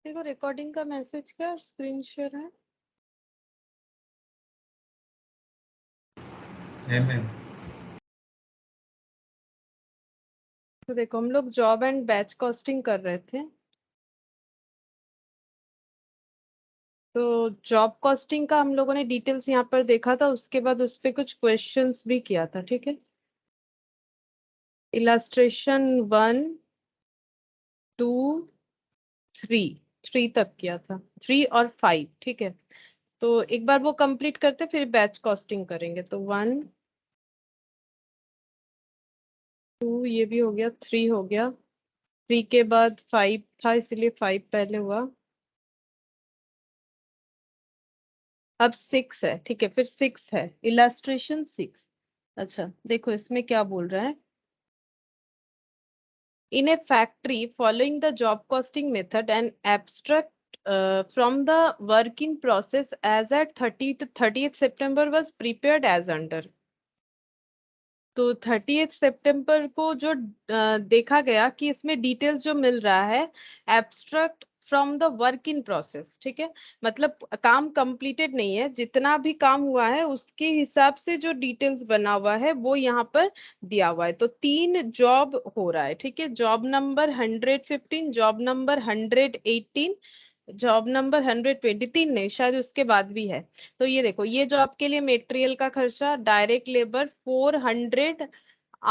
देखो रिकॉर्डिंग का मैसेज क्या स्क्रीन शेयर है मैम। तो देखो हम लोग जॉब एंड बैच कॉस्टिंग कर रहे थे। तो जॉब कॉस्टिंग का हम लोगों ने डिटेल्स यहाँ पर देखा था, उसके बाद उस पे कुछ क्वेश्चंस भी किया था। ठीक है, इलास्ट्रेशन 1 2 3 3 तक किया था, 3 और 5। ठीक है, तो एक बार वो कंप्लीट करते फिर बैच कॉस्टिंग करेंगे। तो 1 2 ये भी हो गया, 3 हो गया, 3 के बाद 5 था इसलिए 5 पहले हुआ, अब 6 है। ठीक है, फिर 6 है, इलास्ट्रेशन 6। अच्छा देखो इसमें क्या बोल रहा है। In a factory, following the job costing method, an abstract from the work in process as at 30th September was prepared as under। तो 30th सितंबर को जो देखा गया कि इसमें डिटेल्स जो मिल रहा है, abstract from the work in process. ठीक है, मतलब काम कंप्लीटेड नहीं है, जितना भी काम हुआ है उसके हिसाब से जो डिटेल्स बना हुआ है वो यहाँ पर दिया हुआ है। तो 3 जॉब हो रहा है। ठीक है, job number 115, job number 118, job number 123 नहीं, शायद उसके बाद भी है। तो ये देखो, ये जॉब के लिए मटेरियल का खर्चा, डायरेक्ट लेबर 400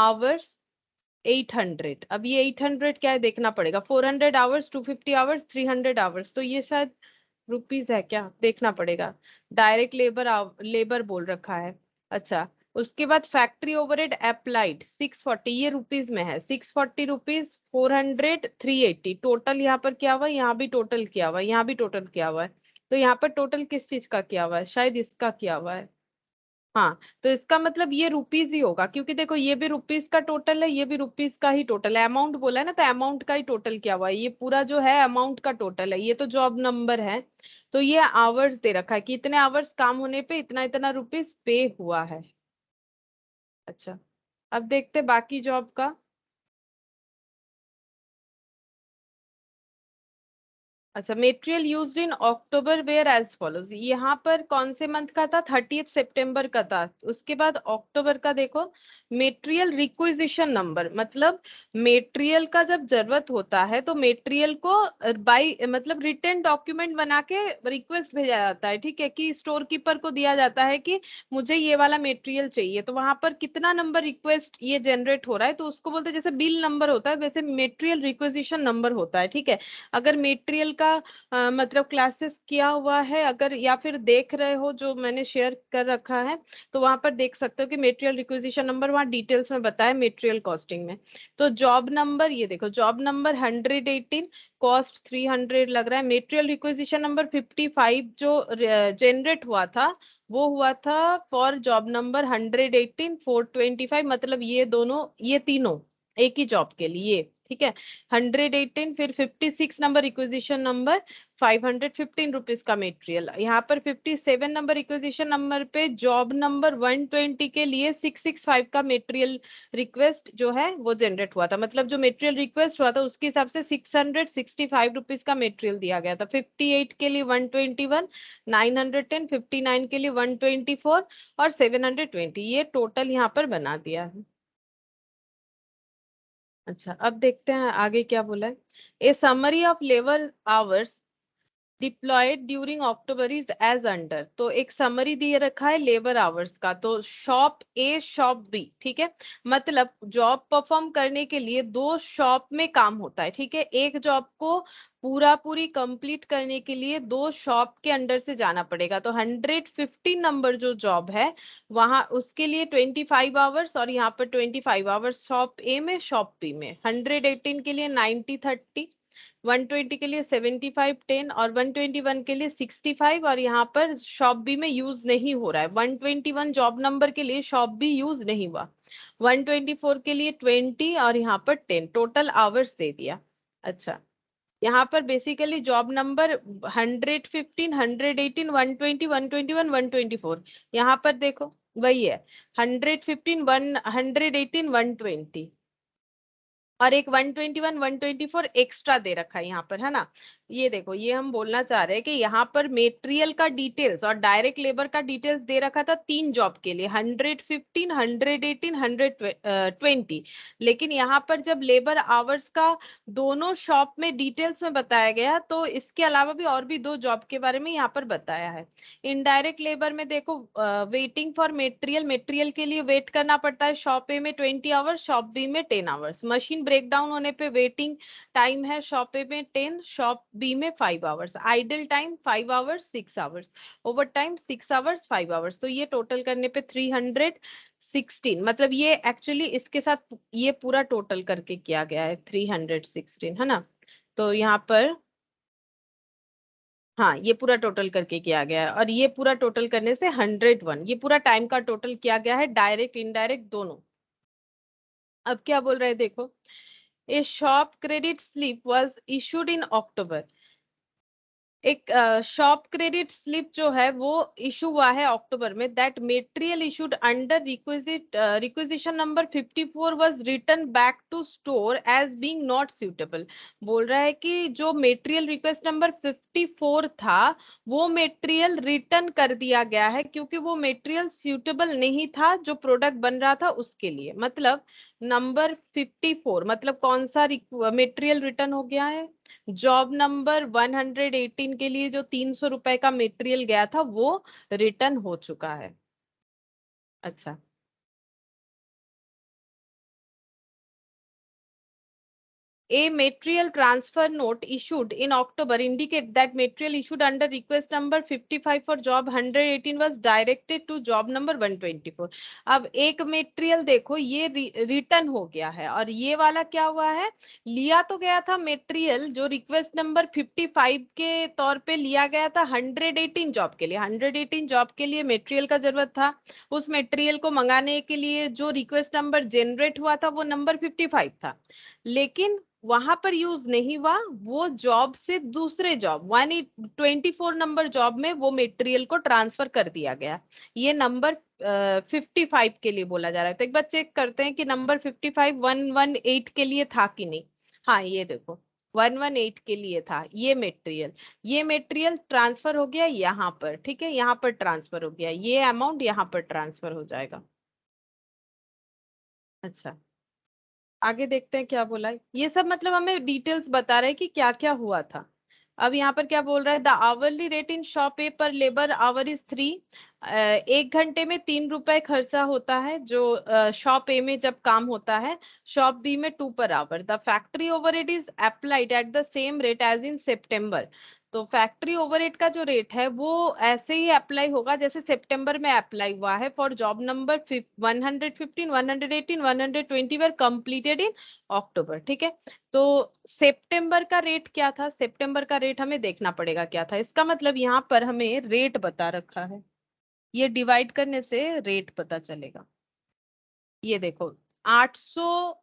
आवर्स 800। अब ये 800 क्या है देखना पड़ेगा, 400 आवर्स 250 आवर्स 300 आवर्स, तो ये शायद रुपीज है क्या, देखना पड़ेगा। डायरेक्ट लेबर लेबर बोल रखा है। अच्छा, उसके बाद फैक्ट्री ओवरहेड अप्लाइड 640, ये रुपीज में है, 640 रुपीज, 400 380, टोटल यहाँ पर क्या हुआ, यहाँ भी टोटल किया हुआ है, यहाँ भी टोटल किया हुआ है। तो यहाँ पर टोटल किस चीज का किया हुआ है, शायद इसका किया हुआ है। हाँ, तो इसका मतलब ये रुपीज ही होगा, क्योंकि देखो ये भी रुपीज का टोटल है, ये भी रुपीज का ही टोटल है। अमाउंट बोला है ना, तो अमाउंट का ही टोटल क्या हुआ है, ये पूरा जो है अमाउंट का टोटल है। ये तो जॉब नंबर है, तो ये आवर्स दे रखा है कि इतने आवर्स काम होने पे इतना इतना रुपीज पे हुआ है। अच्छा, अब देखते बाकी जॉब का। अच्छा, material used in October were as follows, यहाँ पर कौन से मंथ का था, 30th सितंबर का था। उसके बाद अक्टूबर का देखो, मेटेरियल रिक्विजिशन नंबर, मतलब मेटेरियल का जब जरूरत होता है तो मेटेरियल को बाई मतलब रिटन डॉक्यूमेंट बना के रिक्वेस्ट भेजा जाता है। ठीक है, कि स्टोर कीपर को दिया जाता है कि मुझे ये वाला मेटेरियल चाहिए, तो वहां पर कितना नंबर रिक्वेस्ट ये जनरेट हो रहा है, तो उसको बोलते हैं, जैसे बिल नंबर होता है वैसे मेटेरियल रिक्विजिशन नंबर होता है। ठीक है, अगर मेटेरियल का मतलब क्लासेस किया हुआ है अगर, या फिर देख रहे हो जो मैंने शेयर कर रखा है, तो वहां पर देख सकते हो कि मेटेरियल रिक्विजिशन नंबर वहाँ डिटेल्स में बताया मटेरियल कॉस्टिंग में। तो जॉब नंबर, ये देखो जॉब नंबर 118, कॉस्ट 300 लग रहा है। मटेरियल रिक्विजिशन नंबर 55 जो जनरेट हुआ था वो हुआ था फॉर जॉब नंबर 118 425, मतलब ये दोनों, ये तीनों एक ही जॉब के लिए। ठीक है, 118, फिर 56 नंबर रिक्वेजिशन नंबर 515 रुपीज का मेटेरियल। यहाँ पर 57 नंबर रिक्वेजिशन नंबर पे जॉब नंबर 120 के लिए 665 का मेटेरियल रिक्वेस्ट जो है वो जनरेट हुआ था, मतलब जो मेटेरियल रिक्वेस्ट हुआ था उसके हिसाब से 665 रुपीज का मेटेरियल दिया गया था। 58 के लिए 121, 910, 59 के लिए 124 और 720, ये टोटल यहाँ पर बना दिया है। अच्छा, अब देखते हैं आगे क्या बोला है। A summary of labour hours deployed during October is as under, तो एक समरी दिए रखा है लेबर आवर्स का, तो शॉप ए शॉप बी। ठीक है, मतलब जॉब परफॉर्म करने के लिए दो शॉप में काम होता है। ठीक है, एक जॉब को पूरा पूरी कंप्लीट करने के लिए दो शॉप के अंडर से जाना पड़ेगा। तो 115 नंबर जो जॉब है वहां उसके लिए 25 आवर्स, और यहाँ पर 25 आवर्स शॉप ए में शॉप बी में। 118 के लिए 90/30, 120 के लिए 75/10 और 121 के लिए 65, और यहाँ पर शॉप बी में यूज नहीं हो रहा है। 121 जॉब नंबर के लिए शॉप बी यूज नहीं हुआ, 124 के लिए 20 और यहाँ पर 10, टोटल आवर्स दे दिया। अच्छा, यहाँ पर बेसिकली जॉब नंबर 115 118 120 121 124, यहाँ पर देखो वही है, 115 118 120 और एक 121 124 एक्स्ट्रा दे रखा है यहाँ पर, है ना। ये देखो, ये हम बोलना चाह रहे हैं कि यहाँ पर मेटेरियल का डिटेल्स और डायरेक्ट लेबर का डिटेल्स दे रखा था 3 जॉब के लिए, 115, 118, 120। लेकिन यहाँ पर जब लेबर आवर्स का दोनों शॉप में डिटेल्स में बताया गया, तो इसके अलावा भी और भी 2 जॉब के बारे में यहाँ पर बताया है। इनडायरेक्ट लेबर में देखो, वेटिंग फॉर मेटेरियल, मेटेरियल के लिए वेट करना पड़ता है शॉप ए में 20 आवर्स, शॉप बी में 10 आवर्स। मशीन ब्रेक डाउन होने पे वेटिंग टाइम है शॉप ए में 10, शॉप बी में 5 hours. Idle time 5 hours, 6 hours. Over time 6 hours, 5 hours. तो ये टोटल करने पे 316, मतलब ये एक्चुअली इसके साथ ये पूरा टोटल करके किया गया है 316, है ना। तो यहाँ पर हाँ, ये पूरा टोटल करके किया गया है, और ये पूरा टोटल करने से 101, ये पूरा टाइम का टोटल किया गया है, डायरेक्ट इनडायरेक्ट दोनों। अब क्या बोल रहे हैं देखो, a shop credit slip was issued in October. एक शॉप क्रेडिट स्लिप जो है वो इशू हुआ है अक्टूबर में। That material issued under requisition number 54 was return back to store as being not suitable. बोल रहा है कि जो मेटेरियल रिक्वेस्ट नंबर 54 था, वो मेटेरियल रिटर्न कर दिया गया है, क्योंकि वो मेटेरियल सूटेबल नहीं था जो प्रोडक्ट बन रहा था उसके लिए। मतलब नंबर 54 मतलब कौन सा मेटेरियल रिटर्न हो गया है? जॉब नंबर 118 के लिए जो 300 रुपए का मटेरियल गया था वो रिटर्न हो चुका है। अच्छा, A material transfer note issued in October indicate that material issued under request number 55 for job 118 was directed to job number 124. अब एक मेटेरियल देखो, ये रिटर्न हो गया है, और ये वाला क्या हुआ है, लिया तो गया था मेटेरियल जो रिक्वेस्ट नंबर 55 के तौर पे लिया गया था 118 जॉब के लिए। 118 जॉब के लिए मेटेरियल का जरूरत था। उस मेटेरियल को मंगाने के लिए जो रिक्वेस्ट नंबर जनरेट हुआ था वो नंबर 55 था, लेकिन वहां पर यूज नहीं हुआ। वो जॉब से दूसरे जॉब 124 नंबर जॉब में वो मटेरियल को ट्रांसफर कर दिया गया। ये नंबर 55 के लिए बोला जा रहा है। तो एक बार चेक करते हैं कि नंबर 55 118 के लिए था कि नहीं। हाँ, ये देखो 118 के लिए था ये मटेरियल। ये मटेरियल ट्रांसफर हो गया यहाँ पर, ठीक है, यहाँ पर ट्रांसफर हो गया, ये अमाउंट यहाँ पर ट्रांसफर हो जाएगा। अच्छा, आगे देखते हैं क्या बोला है। ये सब मतलब हमें डिटेल्स बता रहे हैं कि क्या क्या हुआ था। अब यहाँ पर क्या बोल रहा है, the hourly rate in shop A per labour hour is 3। 1 घंटे में 3 रुपए खर्चा होता है जो शॉप ए में जब काम होता है। शॉप बी में 2 per hour. The factory overhead is applied at the same rate as in September. तो फैक्ट्री ओवरहेड का जो रेट है वो ऐसे ही अप्लाई होगा जैसे सितंबर में अप्लाई हुआ है for job number 115, 118, 120 were completed in October, ठीक है। तो सितंबर का रेट क्या था, सितंबर का रेट हमें देखना पड़ेगा क्या था। इसका मतलब यहाँ पर हमें रेट बता रखा है, ये डिवाइड करने से रेट पता चलेगा। ये देखो, 800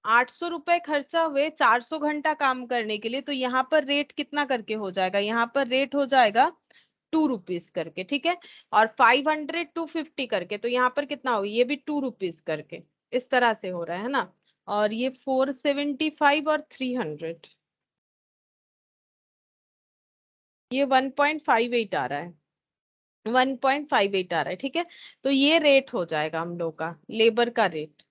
800 रुपए खर्चा हुए 400 घंटा काम करने के लिए, तो यहाँ पर रेट कितना करके हो जाएगा, यहाँ पर रेट हो जाएगा 2 रुपीज करके, ठीक है। और 500 250 करके, तो यहाँ पर कितना हो, ये भी 2 रुपीज करके, इस तरह से हो रहा है ना। और ये 475 और 300, ये 1.58 आ रहा है, 1.58 आ रहा है, ठीक है। तो ये रेट हो जाएगा हम लोग का लेबर का रेट।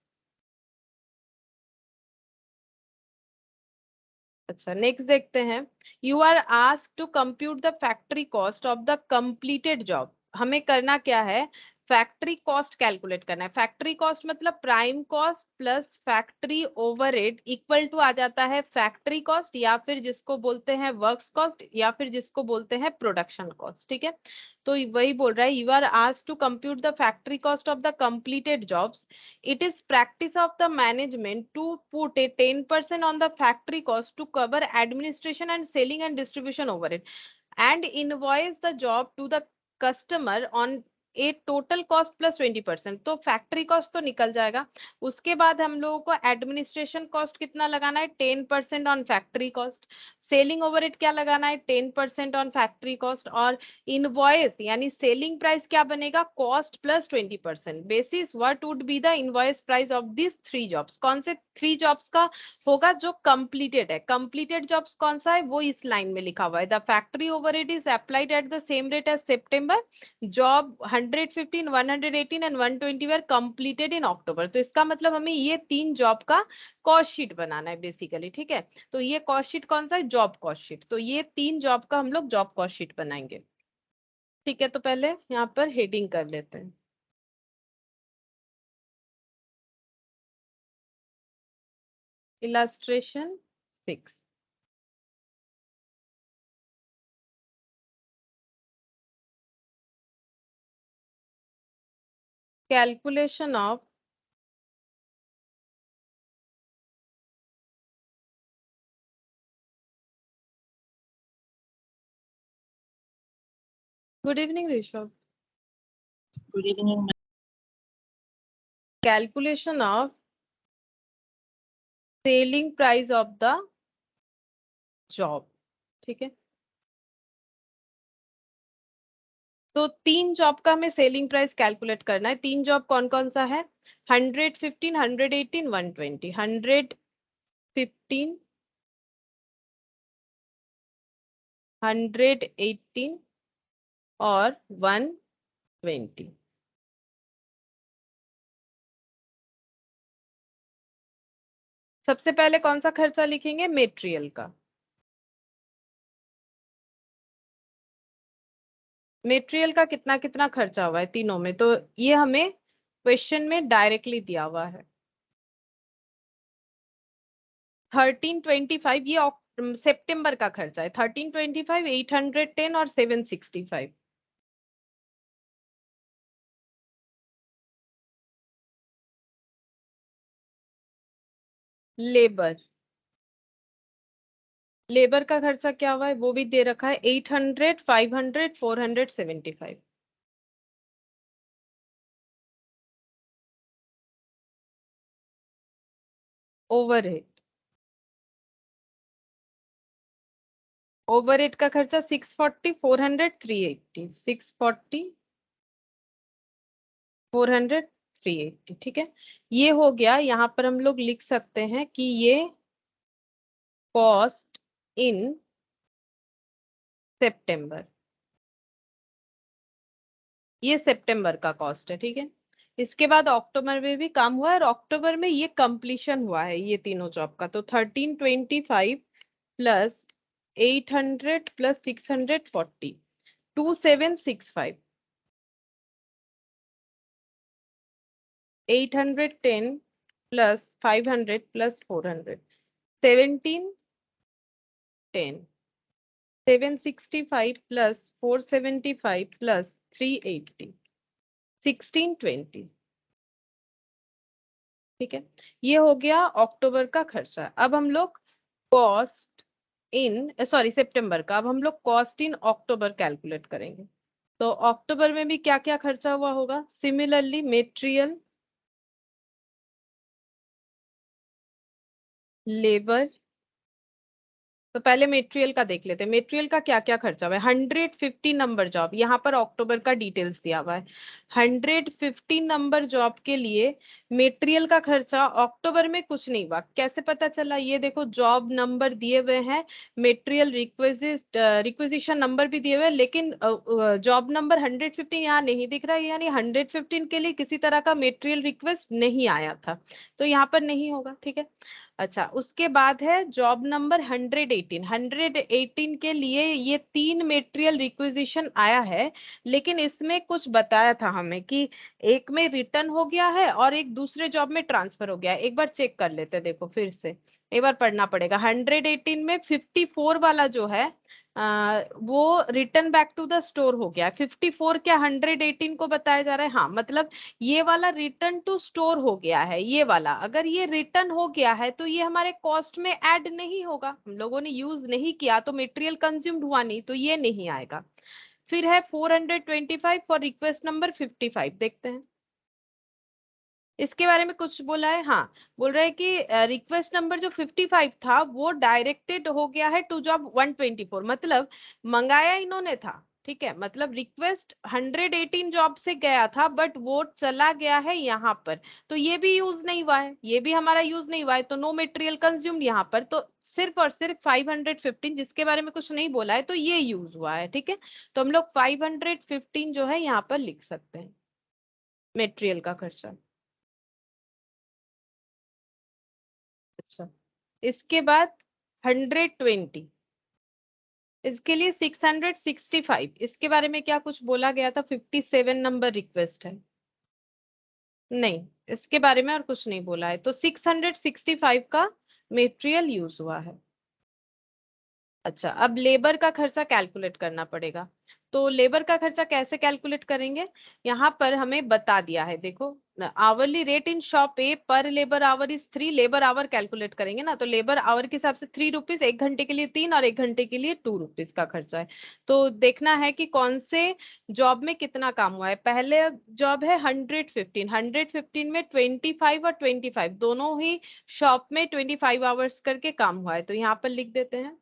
अच्छा, नेक्स्ट देखते हैं। You are asked to compute the factory cost of the completed job. हमें करना क्या है, फैक्ट्री कॉस्ट कैलकुलेट करना है। फैक्ट्री कॉस्ट मतलब prime cost plus factory overhead equal to आ जाता है फैक्ट्री कॉस्ट, या फिर जिसको बोलते हैं वर्क्स कॉस्ट, या फिर जिसको बोलते हैं प्रोडक्शन कॉस्ट, ठीक है। तो वही बोल रहा है, you are asked to compute the factory cost of the completed jobs. It is practice of the management to put a 10% on the factory cost to cover administration and selling and distribution overhead and invoice the job to the customer on 8 total cost plus 20%, तो factory cost तो निकल जाएगा। उसके बाद हम लोगों को administration cost कितना लगाना है, 10% on factory cost. Selling overhead क्या लगाना है, 10% ऑन फैक्ट्री कॉस्ट। और इनवॉइस यानी सेलिंग प्राइस क्या बनेगा, cost plus 20%। Basis what would be the invoice price of this 3 jobs. कौन से 3 जॉब्स का होगा, जो कंप्लीटेड है। कंप्लीटेड जॉब्स कौन सा है, वो इस लाइन में लिखा हुआ है। The factory overhead is applied at the same rate as September. Job 115, 118 and 120 were completed in October. तो इसका मतलब हमें ये 3 जॉब का कॉस्ट शीट बनाना है बेसिकली, ठीक है। तो ये कॉस्ट शीट कौन सा है, जॉब कॉस्ट शीट। तो ये 3 जॉब का हम लोग जॉब कॉस्ट शीट बनाएंगे, ठीक है। तो पहले यहाँ पर हेडिंग कर लेते हैं। Illustration 6, calculation of good evening Rishabh. Good evening. Calculation of selling price of the job, ठीक है। तो 3 जॉब का हमें सेलिंग प्राइस कैलकुलेट करना है। 3 जॉब कौन कौन सा है, 115, 118, 120। 115, 118 और 120। सबसे पहले कौन सा खर्चा लिखेंगे, मेटेरियल का। मेटेरियल का कितना कितना खर्चा हुआ है तीनों में, तो ये हमें क्वेश्चन में डायरेक्टली दिया हुआ है। 1325 ये सितंबर का खर्चा है। 1325, 810 और 765। लेबर, लेबर का खर्चा क्या हुआ है वो भी दे रखा है, 800, 500, 475। ओवरहेड, ओवरहेड का खर्चा 640, 400, 380। 640, 400, 380, ठीक है। ये हो गया। यहाँ पर हम लोग लिख सकते हैं कि ये कॉस्ट इन सितंबर, ये सितंबर का कॉस्ट है, ठीक है। इसके बाद अक्टूबर में भी काम हुआ है, और अक्टूबर में ये कंप्लीशन हुआ है ये तीनों जॉब का। तो 1325 plus 800 plus 640, 2765। 810 plus 500 plus 400, 1710। 765 plus 475 plus 380, 1620, ठीक है। ये हो गया अक्टूबर का खर्चा। अब हम लोग कॉस्ट इन, सॉरी सितंबर का, अब हम लोग कॉस्ट इन अक्टूबर कैलकुलेट करेंगे। तो अक्टूबर में भी क्या क्या खर्चा हुआ होगा, सिमिलरली मेटेरियल, लेबर। तो पहले मेटेरियल का देख लेते हैं, मेटेरियल का क्या क्या खर्चा हुआ है। 150 नंबर जॉब, यहाँ पर अक्टूबर का डिटेल्स दिया हुआ है। 150 नंबर जॉब के लिए मेटेरियल का खर्चा अक्टूबर में कुछ नहीं हुआ। कैसे पता चला, ये देखो जॉब नंबर दिए हुए हैं, मेटेरियल रिक्वेजिशन नंबर भी दिए हुए हैं, लेकिन जॉब नंबर 115 यहाँ नहीं दिख रहा है, यानी 115 के लिए किसी तरह का मेटेरियल रिक्वेस्ट नहीं आया था, तो यहाँ पर नहीं होगा, ठीक है। अच्छा, उसके बाद है जॉब नंबर 118। 118 के लिए ये 3 मेटेरियल रिक्विजिशन आया है, लेकिन इसमें कुछ बताया था हमें कि एक में रिटर्न हो गया है और एक दूसरे जॉब में ट्रांसफर हो गया है। एक बार चेक कर लेते हैं, देखो फिर से एक बार पढ़ना पड़ेगा। 118 में 54 वाला जो है वो return back to the store हो गया है। 54 क्या 118 को बताया जा रहा है, हाँ, मतलब ये वाला रिटर्न टू स्टोर हो गया है। ये वाला अगर ये रिटर्न हो गया है तो ये हमारे कॉस्ट में ऐड नहीं होगा, हम लोगों ने यूज नहीं किया तो मटेरियल कंज्यूम्ड हुआ नहीं, तो ये नहीं आएगा। फिर है 425 फॉर रिक्वेस्ट नंबर 55, देखते हैं इसके बारे में कुछ बोला है। हाँ, बोल रहा है कि रिक्वेस्ट नंबर जो 55 था वो डायरेक्टेड हो गया है टू जॉब 124, मतलब मंगाया इन्होंने था, ठीक है, मतलब रिक्वेस्ट 118 जॉब से गया था बट वो चला गया है यहाँ पर, तो ये भी यूज नहीं हुआ है, ये भी हमारा यूज नहीं हुआ है, तो नो मटेरियल कंज्यूम्ड यहाँ पर, तो सिर्फ और सिर्फ 515 जिसके बारे में कुछ नहीं बोला है तो ये यूज हुआ है, ठीक है, तो हम लोग 515 जो है यहाँ पर लिख सकते हैं मटेरियल का खर्चा। अच्छा, इसके बाद 120, इसके लिए 665, इसके बारे में क्या कुछ बोला गया था? 57 नंबर रिक्वेस्ट है, नहीं, इसके बारे में और कुछ नहीं बोला है, तो 665 का मटेरियल यूज हुआ है। अच्छा, अब लेबर का खर्चा कैलकुलेट करना पड़ेगा, तो लेबर का खर्चा कैसे कैलकुलेट करेंगे? यहाँ पर हमें बता दिया है, देखो, hourly rate in shop A per labour hour is 3, labour hour calculate करेंगे ना, तो लेबर आवर के हिसाब से 3 रुपीज, 1 घंटे के लिए 3 और 1 घंटे के लिए 2 रुपीज का खर्चा है। तो देखना है कि कौन से जॉब में कितना काम हुआ है। पहले जॉब है 115, 115 में 25 और 25 दोनों ही शॉप में 25 आवर्स करके काम हुआ है, तो यहाँ पर लिख देते हैं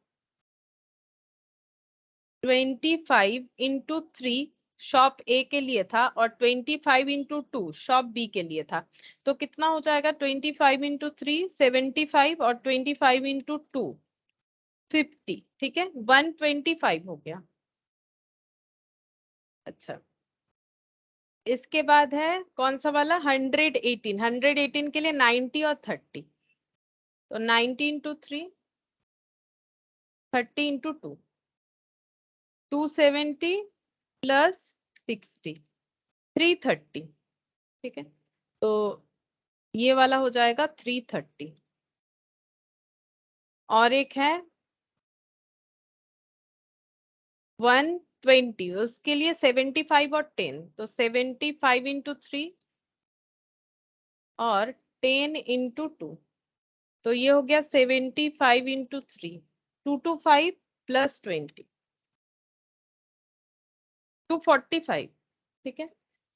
25 इंटू 3 शॉप ए के लिए था और 25 इंटू 2 शॉप बी के लिए था, तो कितना हो जाएगा? 25 इंटू 3 75 और 25 इंटू 2 50, ठीक है, 125 हो गया। अच्छा, इसके बाद है कौन सा वाला? 118, 118 के लिए 90 और 30, तो 90 इंटू 3, 30 इंटू 2, 270 प्लस 60, 330, ठीक है, तो ये वाला हो जाएगा 330। और एक है 120, उसके लिए 75 और 10, तो 75 इंटू 3 और 10 इंटू 2, तो ये हो गया 75 इंटू 3, 225 प्लस 20, 245, ठीक है,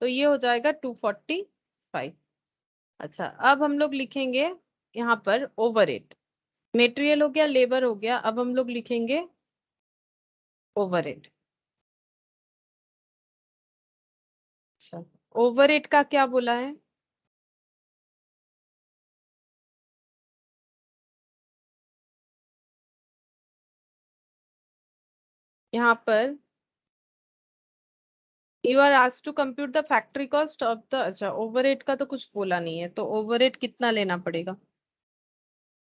तो ये हो जाएगा 245। अच्छा, अब हम लोग लिखेंगे यहाँ पर ओवरहेड, मटेरियल हो गया, लेबर हो गया, अब हम लोग लिखेंगे ओवरहेड। अच्छा, ओवरहेड का क्या बोला है? यहाँ पर you are asked to compute the factory cost of the, अच्छा, ओवरहेड का तो कुछ बोला नहीं है, तो ओवरहेड कितना लेना पड़ेगा?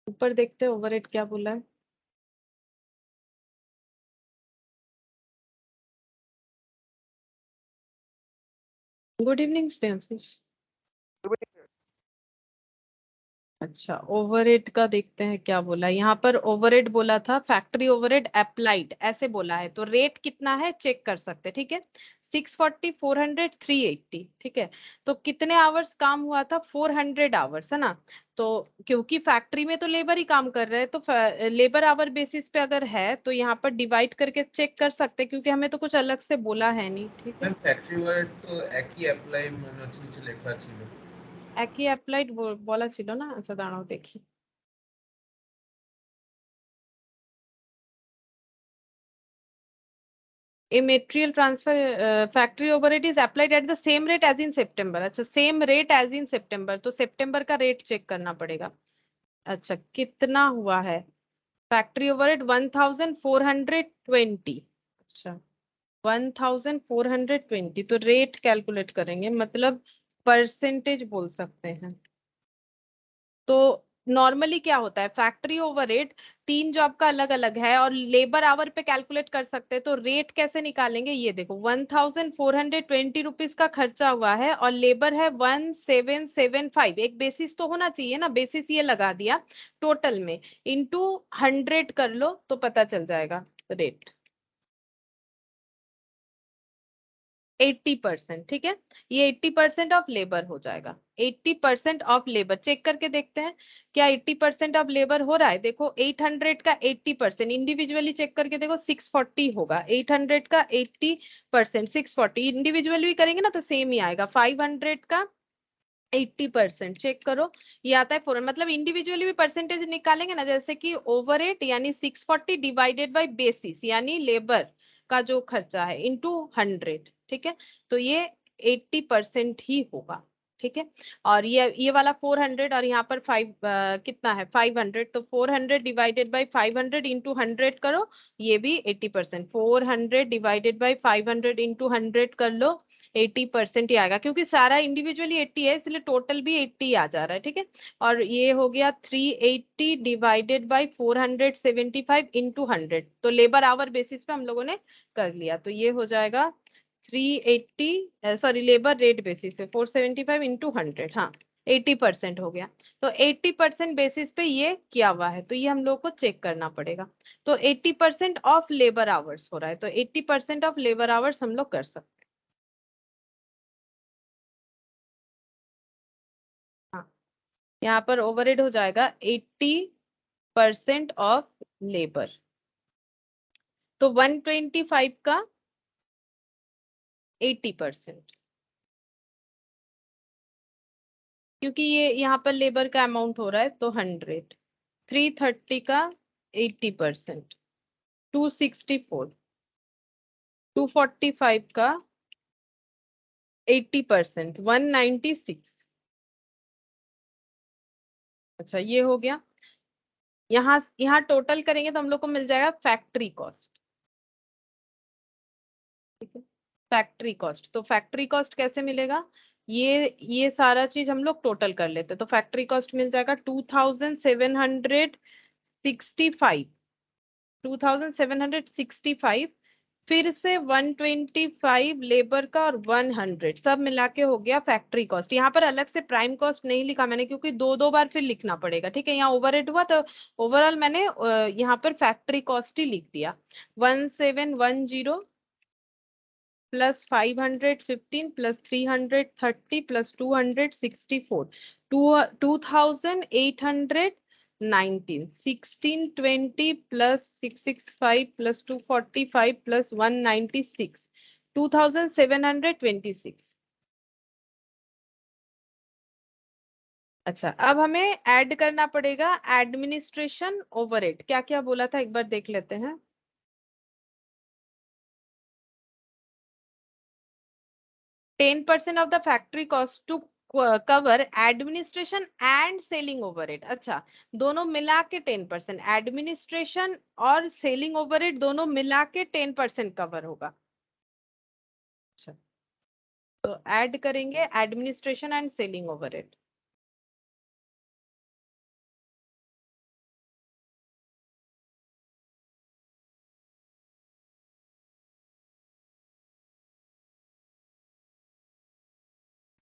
ऊपर देखते हैं ओवरहेड क्या बोला है। Good evening students. अच्छा, ओवरहेड का देखते हैं क्या बोला है। यहाँ पर ओवरहेड बोला था फैक्ट्री ओवरहेड अप्लाइड, ऐसे बोला है, तो रेट कितना है चेक कर सकते हैं, ठीक है, 640, 400, 380, ठीक है, तो कितने आवर्स काम हुआ था? 400 आवर्स, है ना, तो क्योंकि फैक्ट्री में तो लेबर ही काम कर रहे हैं, तो लेबर आवर बेसिस पे अगर है तो यहाँ पर डिवाइड करके चेक कर सकते हैं, क्योंकि हमें तो कुछ अलग से बोला है नहीं, ठीक है। ম্যাম ফ্যাক্টরি ওয়ার্ড তো একই অ্যাপ্লাই মনে হচ্ছে নিচে লেখা ছিল। একই অ্যাপ্লাইড বলা ছিল না, আচ্ছা দাঁড়াও দেখি। A material transfer factory overhead is applied at the same rate as in September, अच्छा same rate as in September, तो सितंबर का रेट चेक करना पड़ेगा। अच्छा, कितना हुआ है? फैक्ट्री ओवरहेड 1420, अच्छा 1420, तो रेट कैलकुलेट करेंगे, मतलब परसेंटेज बोल सकते हैं। तो नॉर्मली क्या होता है, फैक्ट्री ओवरहेड 3 जॉब का अलग अलग है और लेबर आवर पे कैलकुलेट कर सकते हैं, तो रेट कैसे निकालेंगे? ये देखो 1420 रुपीज का खर्चा हुआ है और लेबर है 1775, एक बेसिस तो होना चाहिए ना, बेसिस ये लगा दिया, टोटल में इंटू 100 कर लो तो पता चल जाएगा रेट। 80%, ठीक है। ये 80% ऑफ लेबर हो जाएगा। 80% ऑफ लेबर चेक करके देखते हैं क्या 80% ऑफ लेबर हो रहा है। देखो 800 का 80% इंडिविजुअली चेक करके देखो 640 होगा। 800 का 80% 640 इंडिविजुअली भी करेंगे ना तो सेम ही आएगा। 500 का 80% चेक करो ये आता है 4, मतलब इंडिविजुअली भी परसेंटेज निकालेंगे ना, जैसे कि ओवरहेड यानी 640 डिवाइडेड बाय बेसिस यानी लेबर का जो खर्चा है इनटू 100, ठीक है। तो ये 80% ही होगा, ठीक है। और ये वाला 400 और यहाँ पर 5 कितना है 500, तो 400 डिवाइडेड बाय 500 इंटू 100 करो, ये भी 80%। 400 डिवाइडेड बाय 500 इंटू 100 कर लो, 80% ही आएगा, क्योंकि सारा इंडिविजुअली 80 है इसलिए टोटल भी 80 आ जा रहा है, ठीक है। और ये हो गया 380 डिवाइडेड बाय 475 इंटू 100, तो लेबर आवर बेसिस पे हम लोगों ने कर लिया, तो ये हो जाएगा 380 सॉरी लेबर रेट बेसिस पे 475 इंटू 100, हाँ 80% हो गया। तो 80% बेसिस पे ये किया हुआ है, तो ये हम लोग को चेक करना पड़ेगा। तो 80% ऑफ लेबर आवर्स हो रहा है, तो 80% ऑफ लेबर आवर्स हम लोग कर सकते हैं। हाँ, यहाँ पर ओवरहेड हो जाएगा 80% ऑफ लेबर, तो 125 का 80%, क्योंकि ये यहाँ पर लेबर का अमाउंट हो रहा है तो 100। 330 का 80%, 264। 245 का 80%, 196। अच्छा ये हो गया। यहाँ यहाँ टोटल करेंगे तो हम लोग को मिल जाएगा फैक्ट्री कॉस्ट, ठीक है। फैक्ट्री कॉस्ट, तो फैक्ट्री कॉस्ट कैसे मिलेगा, ये सारा चीज हम लोग टोटल कर लेते हैं, तो फैक्ट्री कॉस्ट मिल जाएगा 2765। 2765 फिर से 125 लेबर का और 100 सब मिला के हो गया फैक्ट्री कॉस्ट। यहाँ पर अलग से प्राइम कॉस्ट नहीं लिखा मैंने, क्योंकि दो दो बार फिर लिखना पड़ेगा, ठीक है। यहाँ ओवरहेड हुआ तो ओवरऑल मैंने यहाँ पर फैक्ट्री कॉस्ट ही लिख दिया। 1710 plus 515 plus 330 plus 264, 2819, 1620 plus 665 plus 245 plus 196, 2726। अच्छा अब हमें ऐड करना पड़ेगा एडमिनिस्ट्रेशन ओवरहेड, क्या क्या बोला था एक बार देख लेते हैं। 10% of the factory cost to cover administration and selling overhead। अच्छा दोनों मिला के 10%, एडमिनिस्ट्रेशन और सेलिंग ओवरहेड दोनों मिला के 10% कवर होगा। अच्छा तो ऐड करेंगे administration and selling overhead.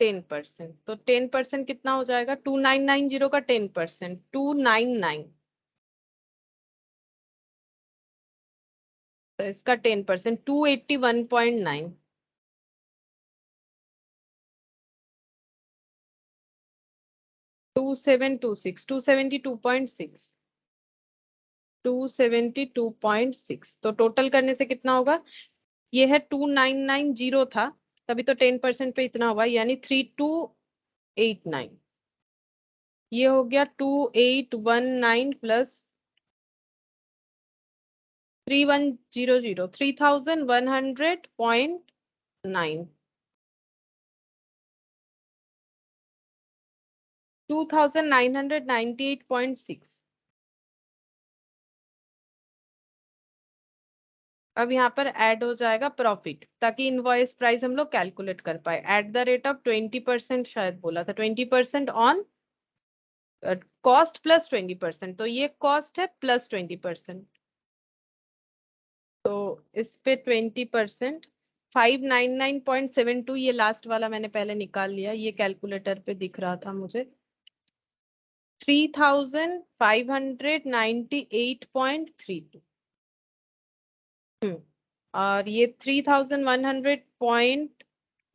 Ten percent, तो 10% कितना हो जाएगा, 2990 का 10%, 299, तो इसका 10% 281.9, 2726, 272.6, 272.6, तो टोटल करने से कितना होगा, ये है 2990 था तभी तो 10% पे इतना हुआ, यानी 3289। ये हो गया 2819 प्लस 3100, 3100.9, 2998.6। अब यहाँ पर ऐड हो जाएगा प्रॉफिट, ताकि इनवॉइस प्राइस हम लोग कैलकुलेट कर पाए, एट द रेट ऑफ 20%, शायद बोला था 20% ऑन कॉस्ट प्लस 20%, तो ये कॉस्ट है प्लस 20%, तो इस पे 20%, 599.72, ये लास्ट वाला मैंने पहले निकाल लिया, ये कैलकुलेटर पे दिख रहा था मुझे, 3598.32। और ये 3100.9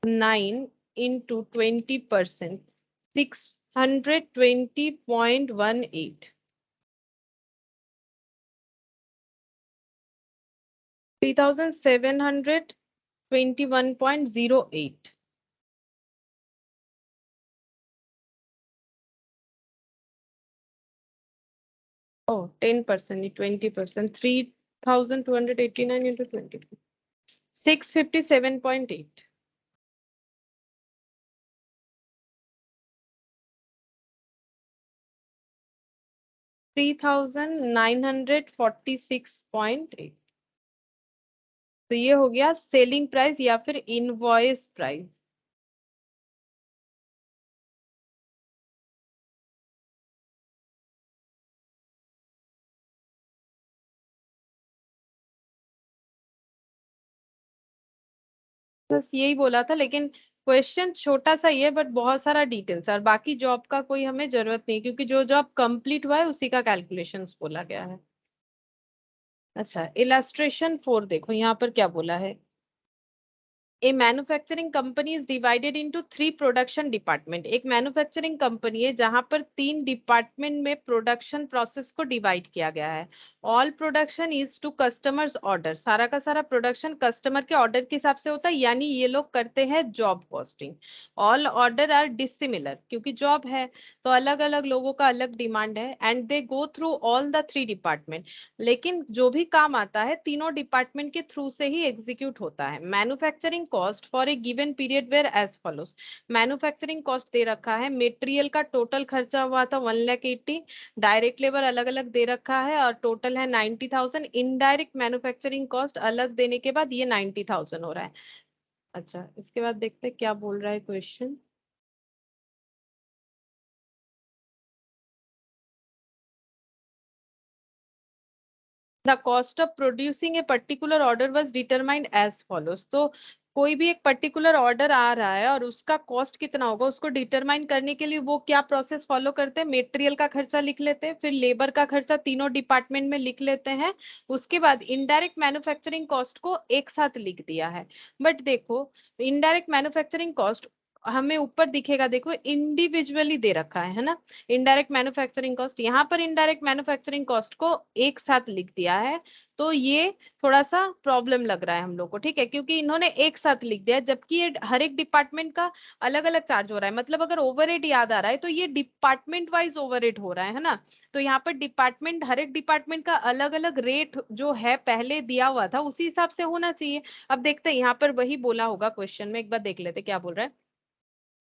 9 into 20%, 620.18. 3721.08. Oh, 10%, 20%, 3,289 into 20. 657.8. 3,946.8. तो ये हो गया सेलिंग प्राइस या फिर इनवॉइस प्राइस। बस यही बोला था, लेकिन क्वेश्चन छोटा सा ही है बट बहुत सारा डिटेल्स, और बाकी जॉब का कोई हमें जरूरत नहीं क्योंकि जो जॉब कंप्लीट हुआ है उसी का कैलकुलेशंस बोला गया है। अच्छा, इलस्ट्रेशन 4 देखो यहाँ पर क्या बोला है। A manufacturing company is divided into 3 production department. एक मैन्युफैक्चरिंग कंपनी है जहां पर 3 डिपार्टमेंट में प्रोडक्शन प्रोसेस को डिवाइड किया गया है। All production is to customers order, सारा का सारा प्रोडक्शन कस्टमर के ऑर्डर के हिसाब से होता है, यानी ये लोग करते हैं job costing. All order are dissimilar, क्योंकि जॉब है तो अलग अलग लोगों का अलग डिमांड है, and they go through all the 3 department. लेकिन जो भी काम आता है तीनों डिपार्टमेंट के थ्रू से ही एग्जीक्यूट होता है। Manufacturing cost for a given period whereas follows. Manufacturing cost दे रखा है, मटेरियल का टोटल खर्चा हुआ था 1,80,000, डायरेक्ट लेबर अलग अलग दे रखा है और टोटल है 90,000। इनडायरेक्ट मैन्युफैक्चरिंग कॉस्ट अलग देने के बाद ये 90,000 हो रहा है। अच्छा, इसके बाद देखते हैं क्या बोल रहा है question. The cost of producing a particular order was determined as follows. तो कोई भी एक पर्टिकुलर ऑर्डर आ रहा है और उसका कॉस्ट कितना होगा उसको डिटरमाइन करने के लिए वो क्या प्रोसेस फॉलो करते हैं, मटेरियल का खर्चा लिख लेते हैं, फिर लेबर का खर्चा तीनों डिपार्टमेंट में लिख लेते हैं, उसके बाद इनडायरेक्ट मैन्युफैक्चरिंग कॉस्ट को एक साथ लिख दिया है। बट देखो, इनडायरेक्ट मैन्युफैक्चरिंग कॉस्ट हमें ऊपर दिखेगा, देखो इंडिविजुअली दे रखा है ना। इनडायरेक्ट मैन्युफैक्चरिंग कॉस्ट, यहाँ पर इनडायरेक्ट मैन्युफैक्चरिंग कॉस्ट को एक साथ लिख दिया है, तो ये थोड़ा सा प्रॉब्लम लग रहा है हम लोग को, ठीक है, क्योंकि इन्होंने एक साथ लिख दिया है, जबकि ये हर एक डिपार्टमेंट का अलग अलग चार्ज हो रहा है। मतलब अगर ओवरहेड याद आ रहा है तो ये डिपार्टमेंट वाइज ओवरहेड हो रहा है ना। तो यहाँ पर डिपार्टमेंट, हर एक डिपार्टमेंट का अलग अलग रेट जो है पहले दिया हुआ था उसी हिसाब से होना चाहिए। अब देखते हैं यहाँ पर वही बोला होगा क्वेश्चन में, एक बार देख लेते क्या बोल रहा है।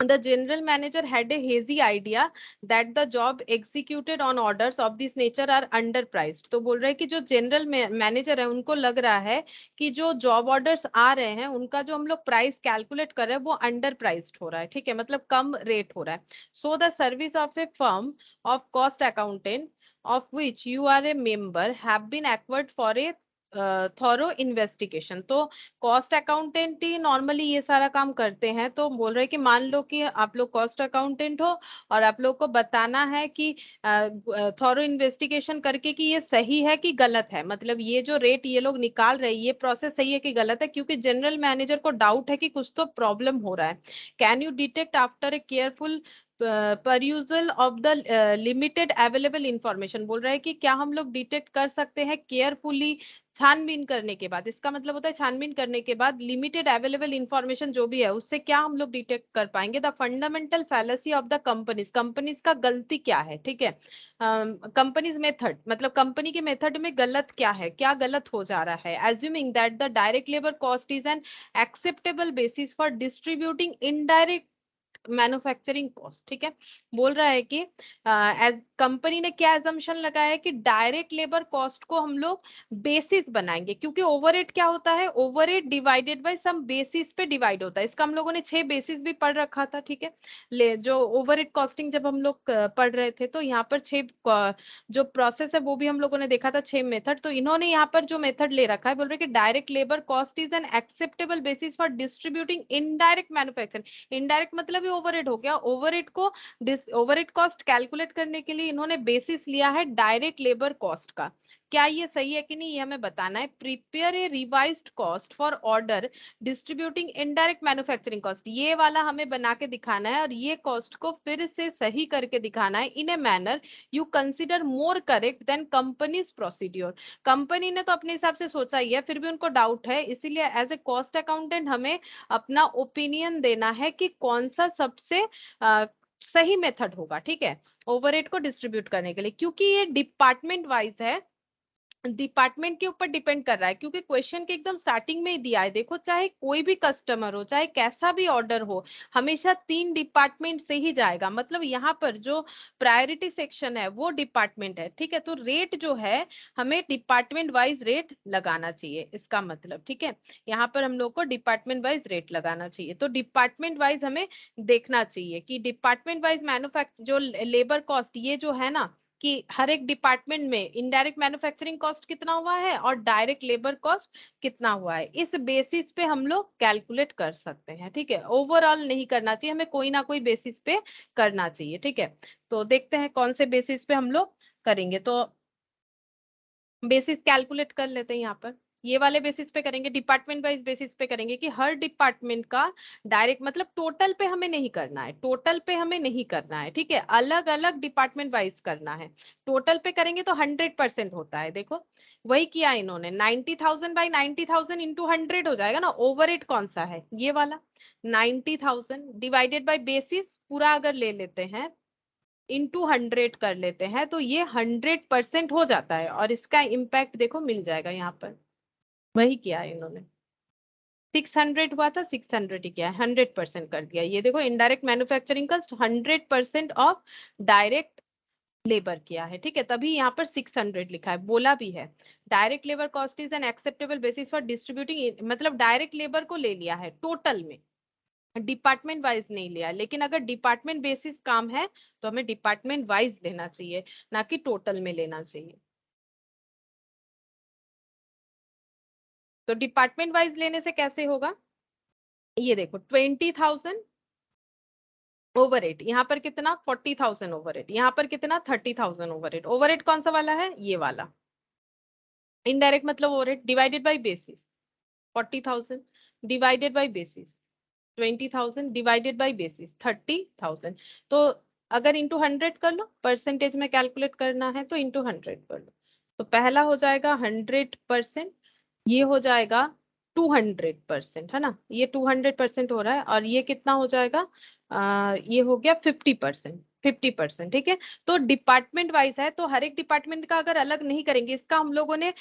The general manager had a hazy idea that the job executed on orders of this nature are underpriced। तो बोल रहे हैं कि जो जनरल मैनेजर है उनको लग रहा है कि जो जॉब ऑर्डर्स आ रहे हैं उनका जो हम लोग प्राइस कैलकुलेट कर रहे हैं वो अंडर प्राइस्ड हो रहा है, ठीक है, मतलब कम रेट हो रहा है। So the service of A firm of cost accountant of which you are a member have been acquired for a thorough investigation. तो कॉस्ट अकाउंटेंट ही नॉर्मली ये सारा काम करते हैं। तो बोल रहे हैं कि मान लो कि आप लोग कॉस्ट अकाउंटेंट हो और आप लोग को बताना है कि थॉरो इन्वेस्टिगेशन करके कि ये सही है कि गलत है, मतलब ये जो रेट ये लोग निकाल रहे हैं ये प्रोसेस सही है कि गलत है, क्योंकि जनरल मैनेजर को डाउट है कि कुछ तो प्रॉब्लम हो रहा है। Can you detect after a careful परयूजल of the limited available information. बोल रहा है कि क्या हम लोग डिटेक्ट कर सकते हैं केयरफुली, छानबीन करने के बाद, इसका मतलब होता है छानबीन करने के बाद लिमिटेड अवेलेबल इंफॉर्मेशन जो भी है उससे क्या हम लोग डिटेक्ट कर पाएंगे। The fundamental fallacy of the companies, companies का गलती क्या है, ठीक है, कंपनीज मेथड, मतलब कंपनी के मेथड में गलत क्या है, क्या गलत हो जा रहा है। Assuming that the direct labour cost is an acceptable basis for distributing indirect manufacturing cost, ठीक है। बोल रहा है कि एज कंपनी ने क्या एजम्पशन लगाया है कि डायरेक्ट लेबर कॉस्ट को हम लोग बेसिस बनाएंगे, क्योंकि ओवरहेड क्या होता है, overhead divided by some basis पे डिवाइड होता है। इसका हम लोगों ने 6 बेसिस भी पढ़ रखा था, ठीक है, ले जो ओवरहेड कॉस्टिंग जब हम लोग पढ़ रहे थे तो यहाँ पर 6 जो प्रोसेस है वो भी हम लोगों ने देखा था, 6 मेथड। तो इन्होंने यहाँ पर जो मेथड ले रखा है, बोल रहे कि direct labour cost is an acceptable basis for distributing indirect manufacturing. Indirect मतलब ही ओवरहेड हो गया, ओवरहेड को ओवरहेड कॉस्ट कैलकुलेट करने के लिए इन्होंने बेसिस लिया है डायरेक्ट लेबर कॉस्ट का, क्या ये सही है कि नहीं, ये हमें बताना है। Prepare a revised cost for order distributing indirect manufacturing cost, ये वाला हमें बना के दिखाना है और ये कॉस्ट को फिर से सही करके दिखाना है in a manner you consider more correct than company's procedure. Company ने तो अपने हिसाब से सोचा ही है, फिर भी उनको डाउट है, इसीलिए एज ए कॉस्ट अकाउंटेंट हमें अपना ओपिनियन देना है कि कौन सा सबसे सही मेथड होगा, ठीक है, ओवरहेड को डिस्ट्रीब्यूट करने के लिए। क्योंकि ये डिपार्टमेंट वाइज है, डिपार्टमेंट के ऊपर डिपेंड कर रहा है, क्योंकि क्वेश्चन के एकदम स्टार्टिंग में ही दिया है। देखो, चाहे कोई भी कस्टमर हो, चाहे कैसा भी ऑर्डर हो, हमेशा 3 डिपार्टमेंट से ही जाएगा। मतलब यहाँ पर जो प्रायोरिटी सेक्शन है वो डिपार्टमेंट है, ठीक है। तो रेट जो है हमें डिपार्टमेंट वाइज रेट लगाना चाहिए, इसका मतलब, ठीक है। यहाँ पर हम लोग को डिपार्टमेंट वाइज रेट लगाना चाहिए। तो डिपार्टमेंट वाइज हमें देखना चाहिए कि डिपार्टमेंट वाइज मैन्युफैक्चर जो लेबर कॉस्ट, ये जो है ना, कि हर एक डिपार्टमेंट में इनडायरेक्ट मैन्युफैक्चरिंग कॉस्ट कितना हुआ है और डायरेक्ट लेबर कॉस्ट कितना हुआ है, इस बेसिस पे हम लोग कैलकुलेट कर सकते हैं, ठीक है। ओवरऑल नहीं करना चाहिए, हमें कोई ना कोई बेसिस पे करना चाहिए, ठीक है। तो देखते हैं कौन से बेसिस पे हम लोग करेंगे। तो बेसिस कैलकुलेट कर लेते हैं यहाँ पर। ये वाले बेसिस पे करेंगे, डिपार्टमेंट वाइज बेसिस पे करेंगे कि हर डिपार्टमेंट का डायरेक्ट, मतलब टोटल पे हमें नहीं करना है, टोटल पे हमें नहीं करना है, ठीक है, अलग अलग डिपार्टमेंट वाइज करना है। टोटल पे करेंगे तो 100% होता है। देखो, वही किया इन्होंने, 90,000 बाई 90,000 इंटू 100 हो जाएगा ना। ओवरहेड कौन सा है, ये वाला 90,000 डिवाइडेड बाई बेसिस पूरा अगर ले लेते हैं, इंटू 100 कर लेते हैं, तो ये 100% हो जाता है। और इसका इम्पैक्ट देखो मिल जाएगा यहाँ पर, वही किया है इन्होंने। 600 हुआ था, 600 ही किया है, 100% कर दिया। ये देखो, indirect manufacturing cost 100% of direct labour किया है, ठीक है, तभी यहाँ पर 600 लिखा है। बोला भी है direct labour cost is an acceptable basis for distributing, मतलब डायरेक्ट लेबर को ले लिया है टोटल में, डिपार्टमेंट वाइज नहीं लिया। लेकिन अगर डिपार्टमेंट बेसिस काम है तो हमें डिपार्टमेंट वाइज लेना चाहिए, ना कि टोटल में लेना चाहिए। तो डिपार्टमेंट वाइज लेने से कैसे होगा, ये देखो, 20,000 ओवर एट, यहाँ पर कितना 40,000 ओवर एट, यहाँ पर कितना 30,000 ओवर एट। ओवर एट कौन सा वाला है, ये वाला इनडायरेक्ट मतलब overhead, divided by basis 40,000 divided by basis 20,000 divided by basis 30,000। तो अगर इंटू 100 कर लो, परसेंटेज में कैलकुलेट करना है तो इंटू 100 कर लो। तो पहला हो जाएगा 100%, ये हो जाएगा 200%, है ना, ये 200% हो रहा है। और ये कितना हो जाएगा, ये हो गया 50%, 50%, ठीक है। तो डिपार्टमेंट वाइज है, तो हर एक डिपार्टमेंट का अगर अलग नहीं करेंगे, इसका हम लोगों ने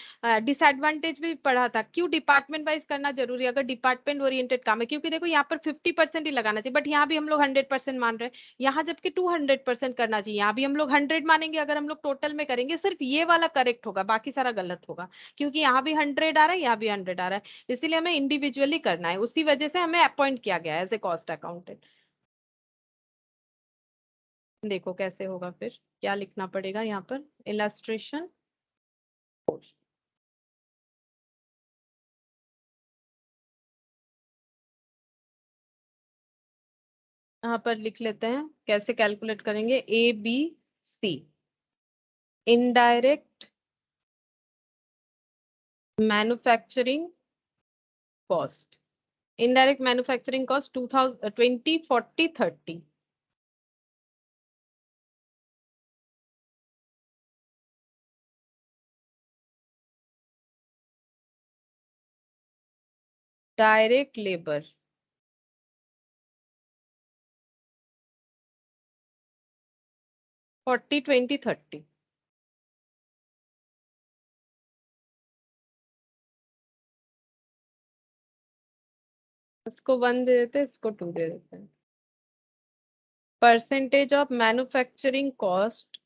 डिसएडवांटेज भी पढ़ा था, क्यों डिपार्टमेंट वाइज करना जरूरी है अगर डिपार्टमेंट ओरिएंटेड काम है। क्योंकि देखो, यहाँ पर 50% ही लगाना चाहिए, बट यहाँ भी हम लोग 100% मान रहे हैं, यहाँ जबकि 200% करना चाहिए, यहाँ भी हम लोग 100 मानेंगे। अगर हम लोग टोटल में करेंगे, सिर्फ ये वाला करेक्ट होगा, बाकी सारा गलत होगा, क्योंकि यहाँ भी 100 आ रहा है, यहाँ भी 100 आ रहा है, इसीलिए हमें इंडिविजुअली करना है। उसी वजह से हमें अपॉइंट किया गया है एज ए कॉस्ट अकाउंटेंट। देखो कैसे होगा, फिर क्या लिखना पड़ेगा यहाँ पर, इलस्ट्रेशन, यहाँ पर लिख लेते हैं कैसे कैलकुलेट करेंगे। A B C, indirect manufacturing cost, indirect manufacturing cost 2000 20 40 30, direct labour 40 20 30। इसको 1 दे देते हैं, इसको 2 दे देते हैं। Percentage of manufacturing cost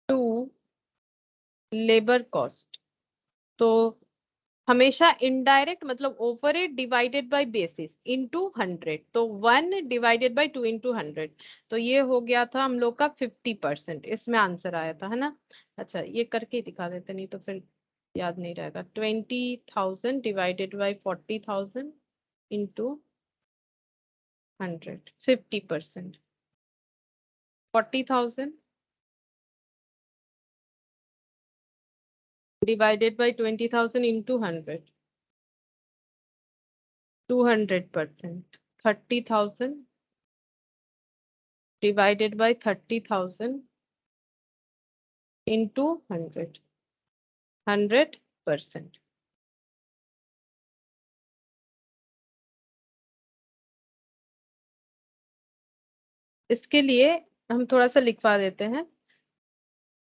to labour cost. तो हमेशा इनडायरेक्ट मतलब overhead divided by basis into 100, तो 1 डिवाइडेड बाय 2 इंटू 100। तो ये हो गया था हम लोग का 50%, इसमें आंसर आया था, है ना। अच्छा, ये करके ही दिखा देते, नहीं तो फिर याद नहीं रहेगा। 20,000 divided by 40,000 into 100, 50%, 40,000 divided by 20,000 into 100. 200%. 30,000 divided by 30,000 into 100. 100%. इसके लिए हम थोड़ा सा लिखवा देते हैं